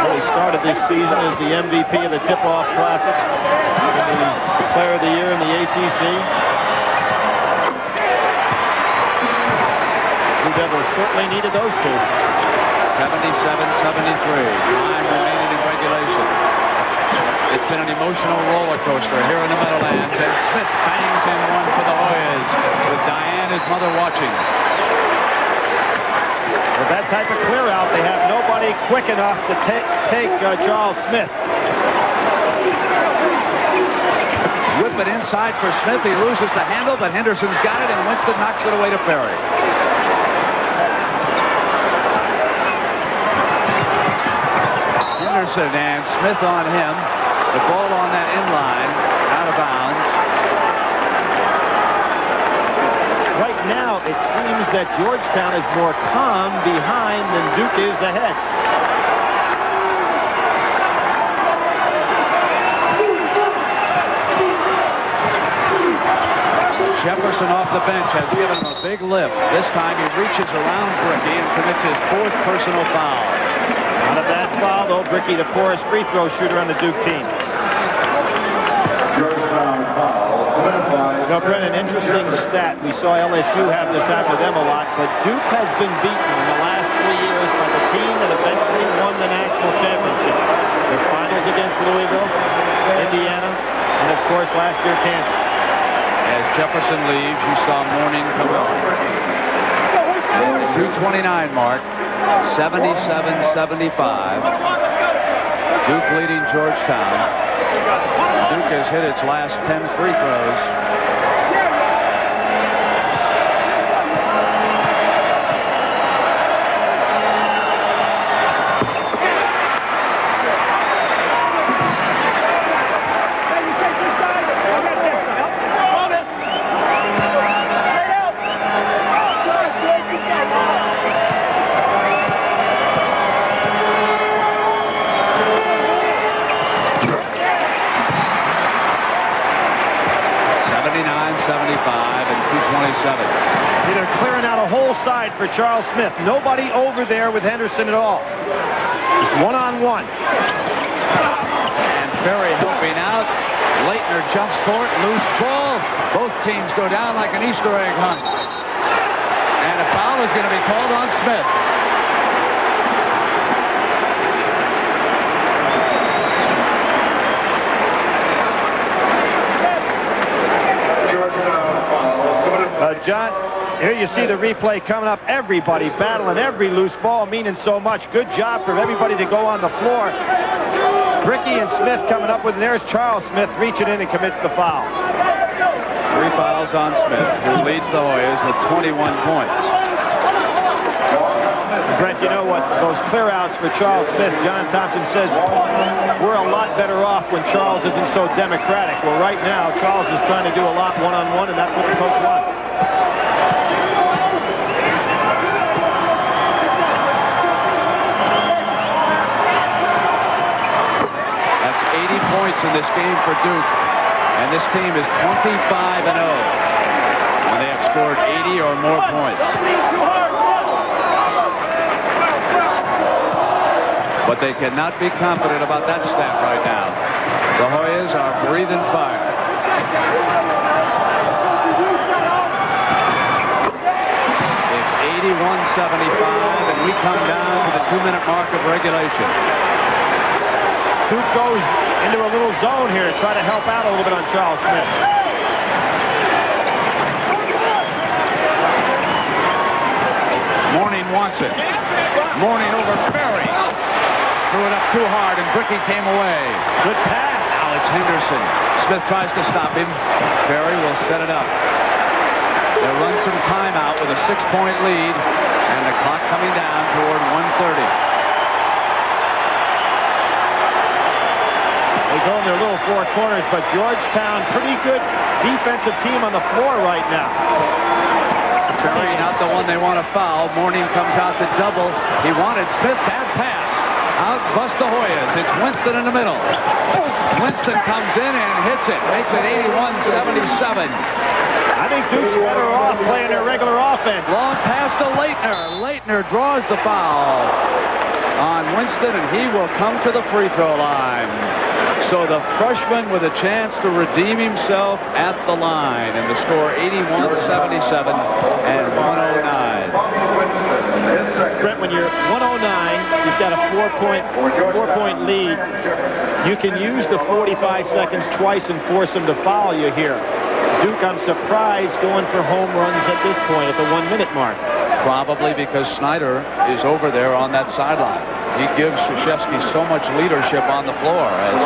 Well, he started this season as the MVP of the Tip-Off Classic, and the Player of the Year in the ACC. Denver certainly needed those 2. 77-73. Time remaining in regulation. It's been an emotional roller coaster here in the Meadowlands, and Smith bangs in one for the Hoyas with Diane, his mother, watching. With that type of clear out, they have nobody quick enough to take Charles Smith. Whip it inside for Smith. He loses the handle, but Henderson's got it, and Winston knocks it away to Ferry. Henderson and Smith on him. The ball on that inline, out of bounds. Right now, it seems that Georgetown is more calm behind than Duke is ahead. Jefferson off the bench has given him a big lift. This time he reaches around Bricky and commits his 4th personal foul. Not a bad foul, though. Bricky, the poorest free throw shooter on the Duke team. Georgetown foul. Now, Brennan, interesting stat. We saw LSU have this after them a lot, but Duke has been beaten in the last 3 years by the team that eventually won the national championship. The finals against Louisville, Indiana, and of course last year Kansas. As Jefferson leaves, you saw Mourning come on. And the 2:29 mark, 77-75. Duke leading Georgetown. Duke has hit its last 10 free throws. They're clearing out a whole side for Charles Smith. Nobody over there with Henderson at all. Just one-on-one. And Ferry helping out. Leitner jumps for it. Loose ball. Both teams go down like an Easter egg hunt. And a foul is going to be called on Smith. John, here you see the replay coming up. Everybody battling every loose ball, meaning so much. Good job for everybody to go on the floor. Bricky and Smith coming up with, and there's Charles Smith reaching in and commits the foul. 3 fouls on Smith, who leads the Hoyas with 21 points. Brett, you know what? Those clear-outs for Charles Smith, John Thompson says, we're a lot better off when Charles isn't so democratic. Well, right now, Charles is trying to do a lot one-on-one, and that's what the coach wants. That's 80 points in this game for Duke, and this team is 25-0 when they have scored 80 or more points. But they cannot be confident about that stat right now. The Hoyas are breathing fire. It's 81-75, and we come down to the 2-minute mark of regulation. Duke goes into a little zone here to try to help out a little bit on Charles Smith. Mourning wants it. Mourning over Ferry. Threw it up too hard, and Bricky came away. Good pass. Now it's Henderson. Smith tries to stop him. Ferry will set it up. They'll run some timeout with a 6-point lead, and the clock coming down toward 1:30. They go in their little 4 corners, but Georgetown, pretty good defensive team on the floor right now. Ferry not the one they want to foul. Mourning comes out to double. He wanted Smith. Bad pass. Out bust the Hoyas. It's Winston in the middle. Winston comes in and hits it. Makes it 81-77. I think Duke's better off playing their regular offense. Long pass to Leitner. Leitner draws the foul on Winston, and he will come to the free throw line. So the freshman with a chance to redeem himself at the line, and the score 81-77 and 109. Brent, when you're 109, you've got a 4-point lead. You can use the 45 seconds twice and force them to foul you here. Duke, I'm surprised, going for home runs at this point at the 1-minute mark. Probably because Snyder is over there on that sideline. He gives Krzyzewski so much leadership on the floor as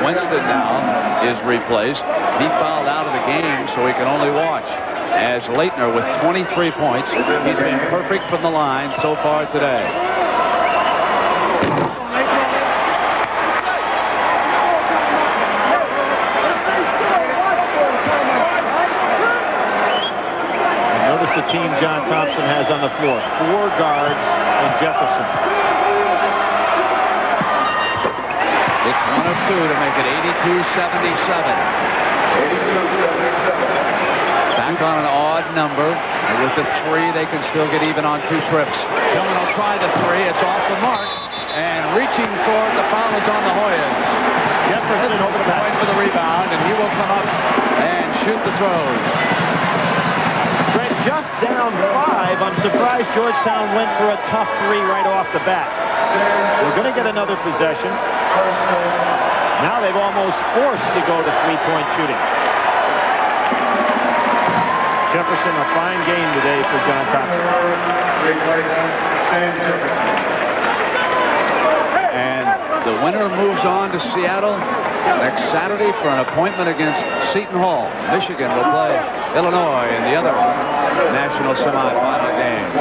Winston now is replaced. He fouled out of the game, so he can only watch. As Leitner with 23 points, he's been perfect from the line so far today. floor. 4 guards and Jefferson. It's 1 of 2 to make it 82-77. Back on an odd number. And with the 3, they can still get even on 2 trips. Tillman will try the 3. It's off the mark. And reaching for it, the foul is on the Hoyas. Jefferson over the back for the rebound, and he will come up and shoot the throws. Fred, just down 5. I'm surprised Georgetown went for a tough 3 right off the bat. We're going to get another possession. Now they've almost forced to go to 3-point shooting. Jefferson, a fine game today for John Thompson. And the winner moves on to Seattle next Saturday for an appointment against Seton Hall. Michigan will play Illinois in the other national semifinal game.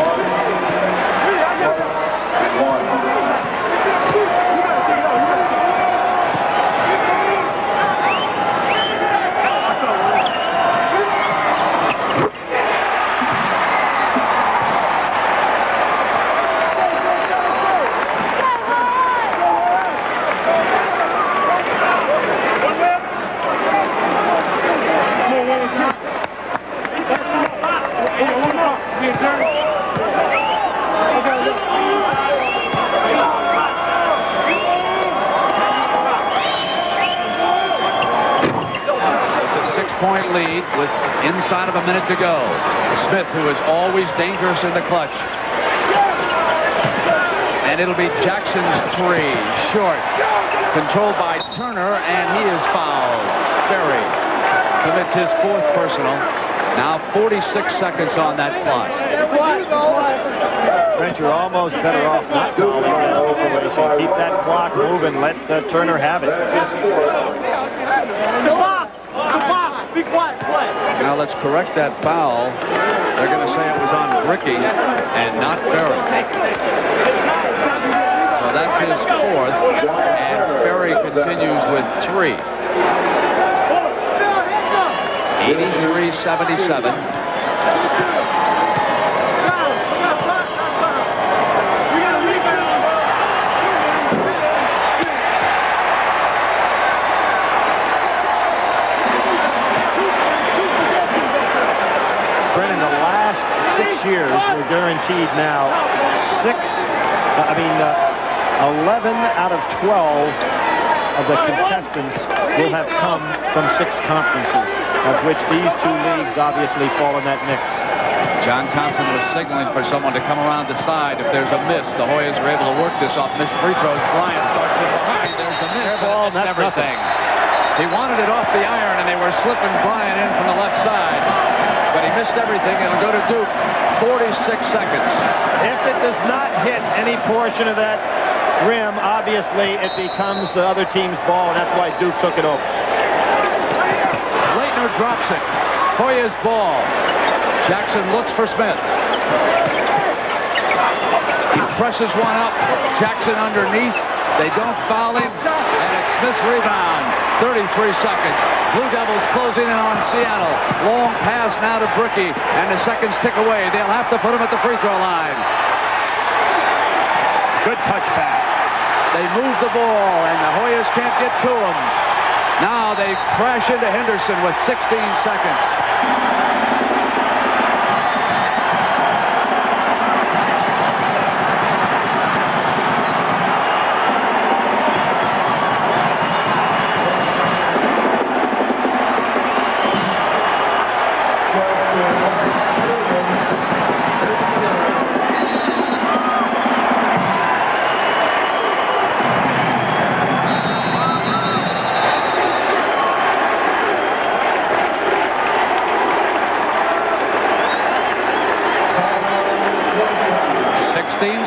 Point lead with inside of a minute to go. Smith, who is always dangerous in the clutch. And it'll be Jackson's 3, short. Controlled by Turner, and he is fouled. Ferry commits his 4th personal. Now 46 seconds on that clock. Brent, you're almost better off not fouling in that situation. Keep that clock moving. Let Turner have it. Be quiet, play. Now let's correct that foul. They're going to say it was on Bricky and not Ferry. So that's his 4th, and Ferry continues with 3. 83-77. Years, we're guaranteed now 11 out of 12 of the contestants will have come from 6 conferences, of which these 2 leagues obviously fall in that mix. John Thompson was signaling for someone to come around the side if there's a miss. The Hoyas were able to work this off missed free throws. Bryant starts in behind. There's a miss. Ball, that's everything. He wanted it off the iron, and they were slipping Bryant in from the left side. But he missed everything. It'll go to Duke. 46 seconds. If it does not hit any portion of that rim, obviously it becomes the other team's ball, and that's why Duke took it over. Leitner drops it. Hoyas ball. Jackson looks for Smith. He presses one up. Jackson underneath. They don't foul him, and it's Smith's rebound. 33 seconds. Blue Devils closing in on Seattle. Long pass now to Bricky, and the seconds tick away. They'll have to put him at the free throw line. Good touch pass. They move the ball, and the Hoyas can't get to him. Now they crash into Henderson with 16 seconds.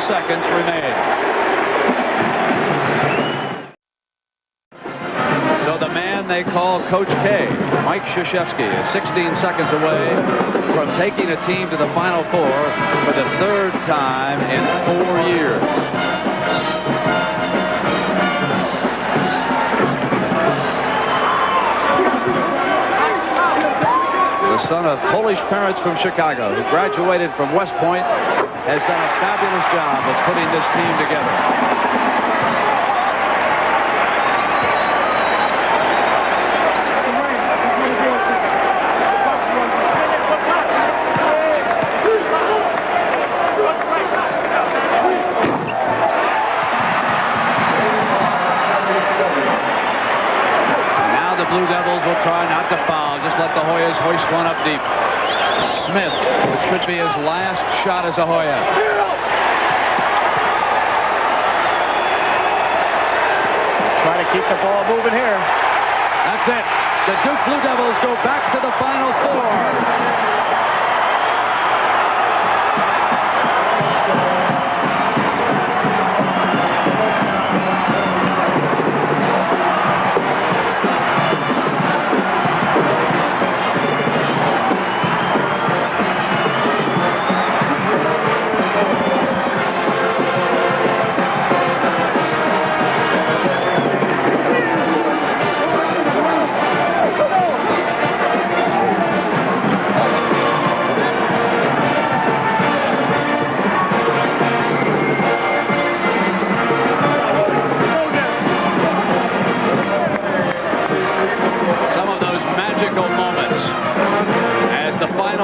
Seconds remain. So the man they call Coach K, Mike Krzyzewski, is 16 seconds away from taking a team to the Final Four for the 3rd time in 4 years. The son of Polish parents from Chicago, who graduated from West Point, has done a fabulous job of putting this team together. Blue Devils will try not to foul. Just let the Hoyas hoist one up deep. Smith, which should be his last shot as a Hoya. Try to keep the ball moving here. That's it. The Duke Blue Devils go back to the Final Four.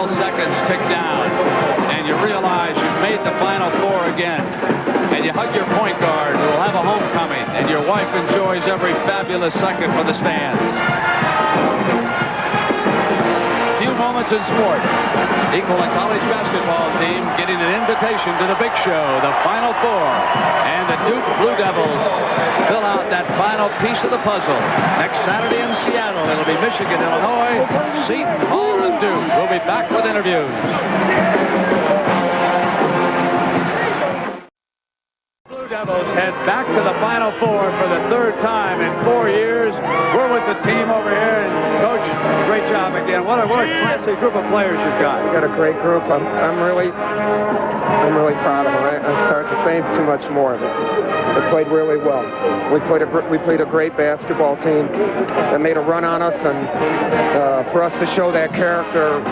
Seconds tick down, and you realize you've made the Final Four again, and you hug your point guard who will have a homecoming, and your wife enjoys every fabulous second for the stands. Few moments in sport equal a college basketball team getting an invitation to the big show, the Final Four, and the Duke Blue Devils fill out that final piece of the puzzle. Next Saturday in Seattle, it'll be Michigan, Illinois, Seton Hall, and Duke. We'll be back with interviews. Blue Devils head back to the Final Four for the third time in 4 years. We're with the team over here, and Coach, great job again. What a classy group of players you've got. We've got a great group. I'm really proud of them. I'm starting to say too much more. They played really well. We played a great basketball team that made a run on us, and for us to show that character,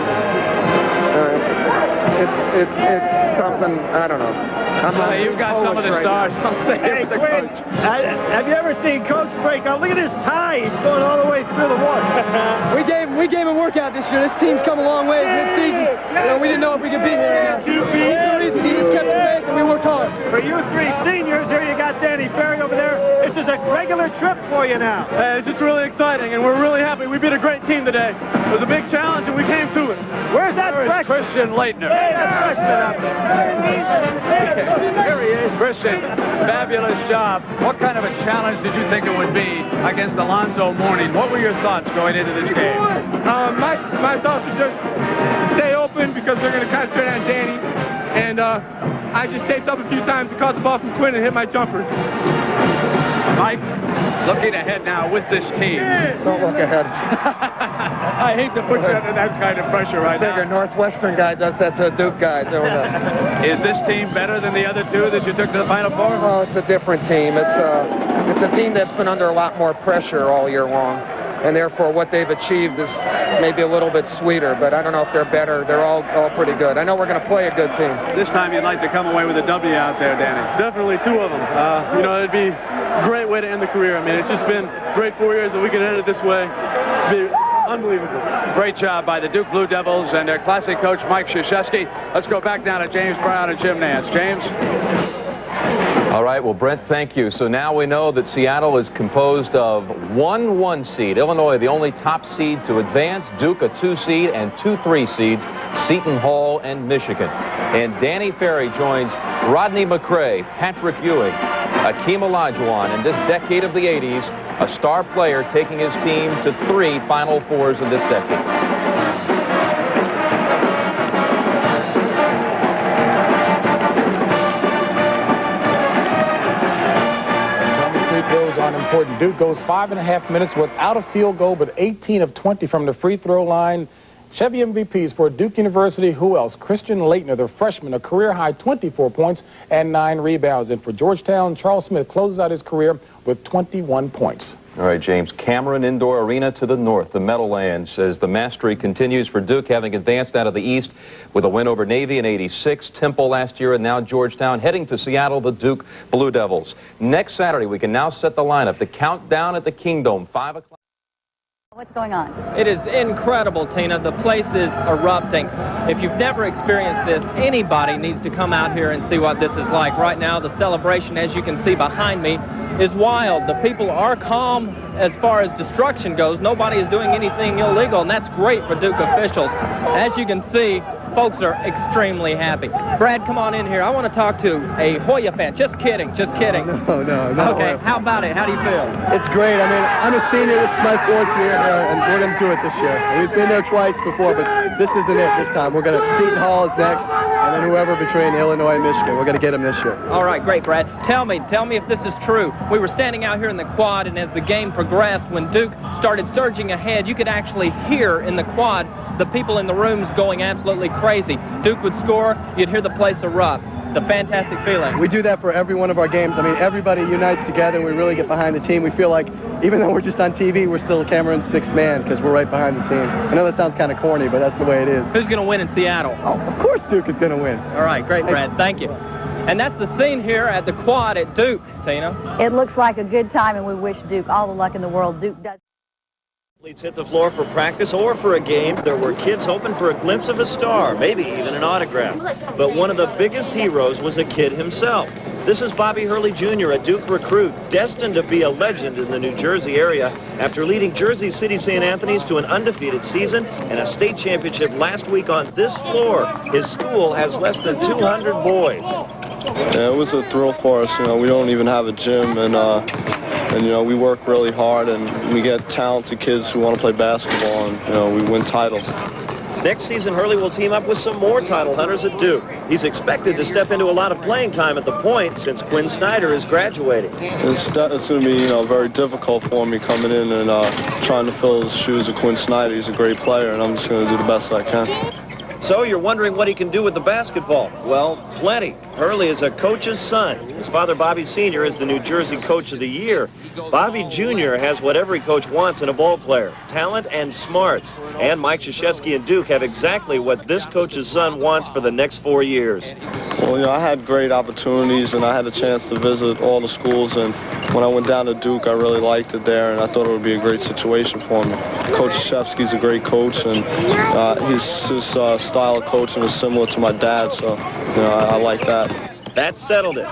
it's something, I don't know. You've got some of the stars. I'll stay here with the coach. Have you ever seen Coach break out? Look at his tie. He's going all the way through the water. we gave a workout this year. This team's come a long way mid-season. We didn't know if we could be here. He just kept the pace, and we worked hard. For you three seniors, here you got Danny Ferry over there. This is a regular trip for you now. It's just really exciting, and we're really happy. We beat a great team today. It was a big challenge, and we came to it. Where's that freshman? Christian Leitner. Hey, that freshman up there. Here he is. Christian, fabulous job. What kind of a challenge did you think it would be against Alonzo Mourning? What were your thoughts going into this game? My thoughts are just stay open because they're going to concentrate on Danny. And I just shaped up a few times to caught the ball from Quinn and hit my jumpers. Mike, looking ahead now with this team. Don't look ahead. I hate to put you under that kind of pressure right now. A Northwestern guy does that to a Duke guy. Is this team better than the other two that you took to the Final Four? Oh, it's a different team. It's a team that's been under a lot more pressure all year long. And therefore, what they've achieved is maybe a little bit sweeter, but I don't know if they're better. They're all pretty good. I know we're going to play a good team. This time you'd like to come away with a W out there, Danny. Definitely 2 of them. It'd be a great way to end the career. I mean, it's just been great 4 years, and we can end it this way. It'd be unbelievable. Great job by the Duke Blue Devils and their classic coach, Mike Krzyzewski. Let's go back down to James Brown and Jim Nance. James? All right, well, Brent, thank you. So now we know that Seattle is composed of 1 seed. Illinois, the only top seed to advance. Duke, a 2 seed, and 2 3 seeds, Seton Hall and Michigan. And Danny Ferry joins Rodney McRae, Patrick Ewing, Akeem Olajuwon in this decade of the 80s, a star player taking his team to 3 Final Fours in this decade. Important. Duke goes 5.5 minutes without a field goal, but 18 of 20 from the free throw line. Chevy MVPs for Duke University. Who else? Christian Laettner, the freshman, a career-high 24 points and 9 rebounds. And for Georgetown, Charles Smith closes out his career with 21 points. All right, James. Cameron Indoor Arena to the north, the Meadowlands, as the mastery continues for Duke, having advanced out of the East with a win over Navy in '86, Temple last year, and now Georgetown, heading to Seattle, the Duke Blue Devils. Next Saturday, we can now set the lineup. The countdown at the Kingdome, 5 o'clock. What's going on? It is incredible, Tina. The place is erupting. If you've never experienced this, anybody needs to come out here and see what this is like. Right now, the celebration, as you can see behind me, is wild. The people are calm as far as destruction goes. Nobody is doing anything illegal, and that's great for Duke officials. As you can see, folks are extremely happy. Brad, come on in here. I want to talk to a Hoya fan. Just kidding, just kidding. No. Okay, how about it? How do you feel? It's great. I mean, I'm a senior. This is my 4th year, and we're going to do it this year. We've been there twice before, but this isn't it this time. We're going to, Seton Hall is next, and then whoever between Illinois and Michigan. We're going to get them this year. All right, great, Brad. Tell me if this is true. We were standing out here in the quad, and as the game progressed, when Duke started surging ahead, you could actually hear in the quad the people in the rooms going absolutely crazy. Duke would score, you'd hear the place erupt. It's a fantastic feeling. We do that for every one of our games. I mean, everybody unites together, and we really get behind the team. We feel like, even though we're just on TV, we're still Cameron's 6th man because we're right behind the team. I know that sounds kind of corny, but that's the way it is. Who's going to win in Seattle? Oh, of course Duke is going to win. All right, great, Brad. Thank you. And that's the scene here at the quad at Duke, Tina. It looks like a good time, and we wish Duke all the luck in the world. Duke does. Athletes hit the floor for practice or for a game. There were kids hoping for a glimpse of a star, maybe even an autograph. But one of the biggest heroes was a kid himself. This is Bobby Hurley Jr., a Duke recruit, destined to be a legend in the New Jersey area after leading Jersey City St. Anthony's to an undefeated season and a state championship last week on this floor. His school has less than 200 boys. Yeah, it was a thrill for us. You know, we don't even have a gym, and you know, we work really hard, and we get talented kids who want to play basketball, and you know, we win titles. Next season, Hurley will team up with some more title hunters at Duke. He's expected to step into a lot of playing time at the point since Quinn Snyder is graduating. It's going to be, you know, very difficult for me coming in and trying to fill the shoes of Quinn Snyder. He's a great player, and I'm just going to do the best I can. So you're wondering what he can do with the basketball. Well, plenty. Hurley is a coach's son. His father, Bobby Sr., is the New Jersey Coach of the Year. Bobby Jr. has what every coach wants in a ball player, talent and smarts. And Mike Krzyzewski and Duke have exactly what this coach's son wants for the next 4 years. Well, you know, I had great opportunities, and I had a chance to visit all the schools, and when I went down to Duke, I really liked it there, and I thought it would be a great situation for me. Coach Krzyzewski's a great coach, and his style of coaching is similar to my dad, so you know, I like that. That settled it.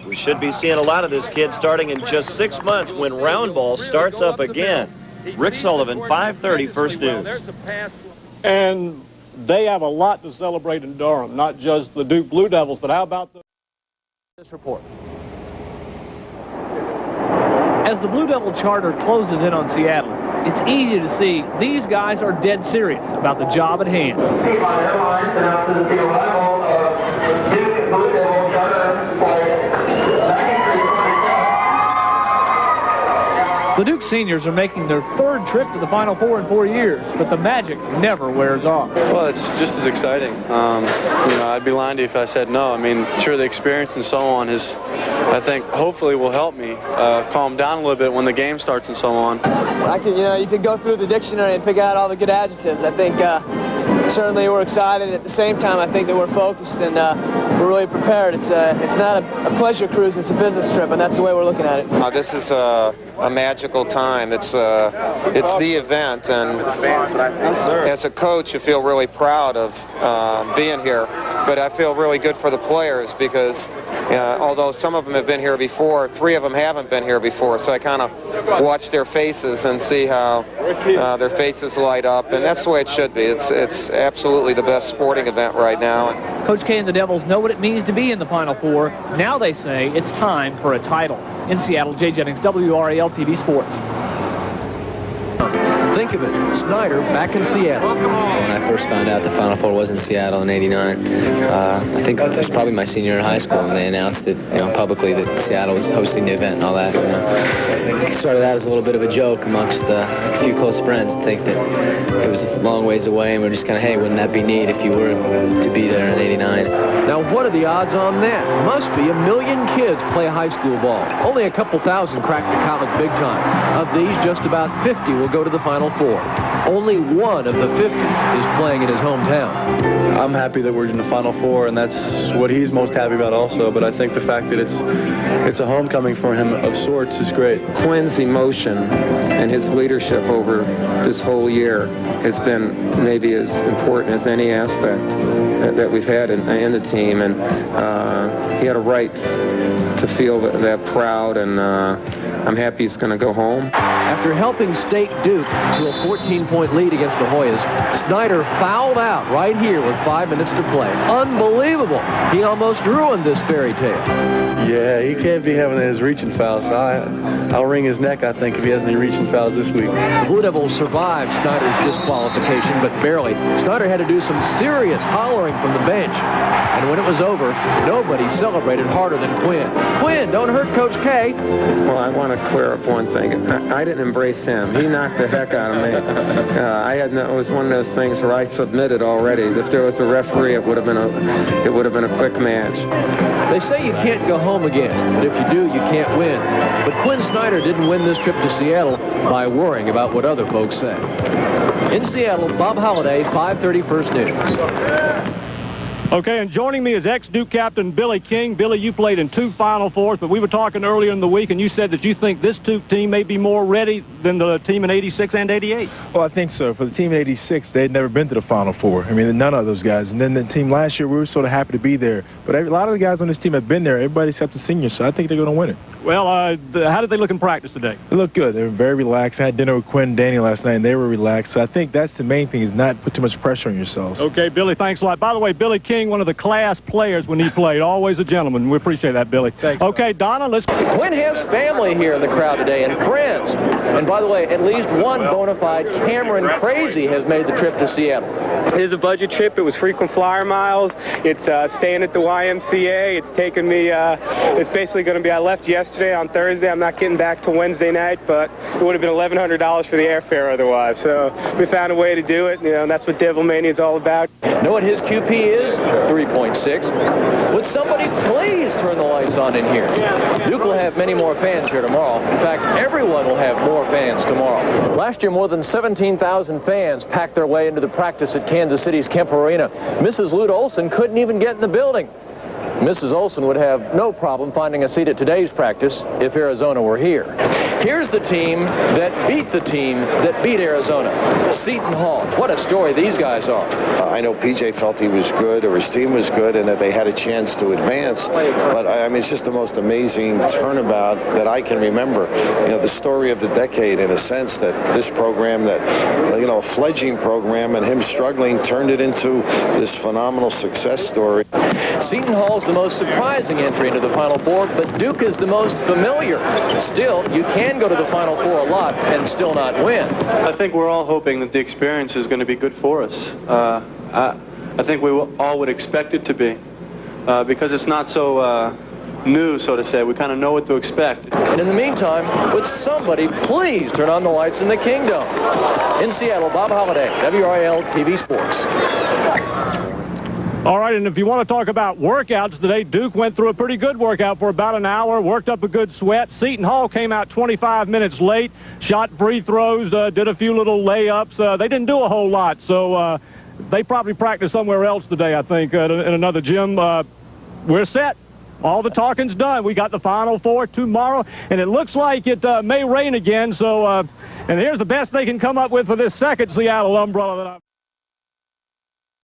We should be seeing a lot of this kid starting in just 6 months when round ball starts up again. Rick Sullivan, 5:30 First News. And they have a lot to celebrate in Durham, not just the Duke Blue Devils, but how about this report? As the Blue Devil charter closes in on Seattle, it's easy to see these guys are dead serious about the job at hand. The Duke seniors are making their 3rd trip to the Final Four in 4 years, but the magic never wears off. Well, it's just as exciting. You know, I'd be lying to you if I said no. I mean, sure, the experience and so on is, I think, hopefully will help me calm down a little bit when the game starts and so on. You could go through the dictionary and pick out all the good adjectives. I think certainly we're excited. At the same time, I think that we're focused and we're really prepared. It's not a pleasure cruise, it's a business trip, and that's the way we're looking at it. This is a magical time. It's the event, and as a coach, you feel really proud of being here. But I feel really good for the players because although some of them have been here before, 3 of them haven't been here before. So I kind of watch their faces and see how their faces light up, and that's the way it should be. It's absolutely the best sporting event right now. Coach K and the Devils know what it means to be in the Final Four. Now they say it's time for a title. In Seattle, Jay Jennings, WRAL TV Sports. Think of it, Snyder back in Seattle. When I first found out the Final Four was in Seattle in '89, I think it was probably my senior year in high school, and they announced it, publicly that Seattle was hosting the event and all that. It started out as a little bit of a joke amongst a few close friends to think that it was a long ways away, and we're just kind of, hey, wouldn't that be neat if you were to be there in '89? Now, what are the odds on that? Must be 1 million kids play high school ball. Only a couple thousand crack the college big time. Of these, just about 50 will go to the Final Four. Only one of the 50 is playing in his hometown. I'm happy that we're in the Final Four, and that's what he's most happy about also. But I think the fact that it's a homecoming for him of sorts is great. Quinn's emotion and his leadership over this whole year has been maybe as important as any aspect that we've had in the team, and he had a right to feel that proud, and I'm happy he's going to go home. After helping State Duke to a 14-point lead against the Hoyas, Snyder fouled out right here with 5 minutes to play. Unbelievable. He almost ruined this fairy tale. Yeah, he can't be having his reaching fouls. I'll wring his neck, I think, if he has any reaching fouls this week. The Blue Devils survived Snyder's disqualification, but barely. Snyder had to do some serious hollering from the bench. And when it was over, nobody celebrated harder than Quinn. Quinn, don't hurt Coach K. Well, I want to clear up one thing. I didn't embrace him. He knocked the heck out of me. It was one of those things where I submitted already. If there was a referee, it would have been a quick match. They say you can't go home again, but if you do, you can't win. But Quinn Snyder didn't win this trip to Seattle by worrying about what other folks say. In Seattle, Bob Holliday, 5:30 First News. Okay, and joining me is ex-Duke captain Billy King. Billy, you played in 2 Final Fours, but we were talking earlier in the week, and you said that you think this Duke team may be more ready than the team in '86 and '88. Well, I think so. For the team in '86, they had never been to the Final Four. I mean, none of those guys. And then the team last year, we were sort of happy to be there. But a lot of the guys on this team have been there, everybody except the seniors, so I think they're going to win it. Well, how did they look in practice today? They look good. They were very relaxed. I had dinner with Quinn and Danny last night, and they were relaxed. So I think that's the main thing, is not put too much pressure on yourselves. Okay, Billy, thanks a lot. By the way, Billy King, one of the class players when he played. Always a gentleman. We appreciate that, Billy. Thanks. Okay, Donna, let's... Quinn has family here in the crowd today, and friends. And by the way, at least one bona fide Cameron Crazy has made the trip to Seattle. It is a budget trip. It was frequent flyer miles. It's staying at the YMCA. It's taken me, it's basically going to be, I left yesterday on Thursday. I'm not getting back till Wednesday night, but it would have been $1,100 for the airfare otherwise. So we found a way to do it. And that's what Devilmania is all about. Know what his QP is? 3.6. Would somebody please turn the lights on in here? Duke will have many more fans here tomorrow. In fact, everyone will have more fans tomorrow. Last year, more than 17,000 fans packed their way into the practice at Kansas City's Kemper Arena. Mrs. Lute Olson couldn't even get in the building. Mrs. Olson would have no problem finding a seat at today's practice if Arizona were here. Here's the team that beat Arizona. Seton Hall. What a story these guys are. I know PJ felt he was good, or his team was good, and that they had a chance to advance. But I mean, it's just the most amazing turnabout that I can remember. The story of the decade, in a sense, that this program, that a fledgling program, and him struggling, turned it into this phenomenal success story. Seton Hall's the most surprising entry into the Final Four, but Duke is the most familiar. Still, you can go to the Final Four a lot and still not win. I think we're all hoping that the experience is going to be good for us. I think we all would expect it to be, because it's not so new, so to say. We kind of know what to expect. And in the meantime, would somebody please turn on the lights in the Kingdom? In Seattle, Bob Holliday, WRAL TV Sports. All right, and if you want to talk about workouts today, Duke went through a pretty good workout for about an hour, worked up a good sweat. Seton Hall came out 25 minutes late, shot free throws, did a few little layups. They didn't do a whole lot, so they probably practiced somewhere else today, I think, in another gym. We're set. All the talking's done. We got the Final Four tomorrow, and it looks like it may rain again, so and here's the best they can come up with for this second Seattle umbrella that I've...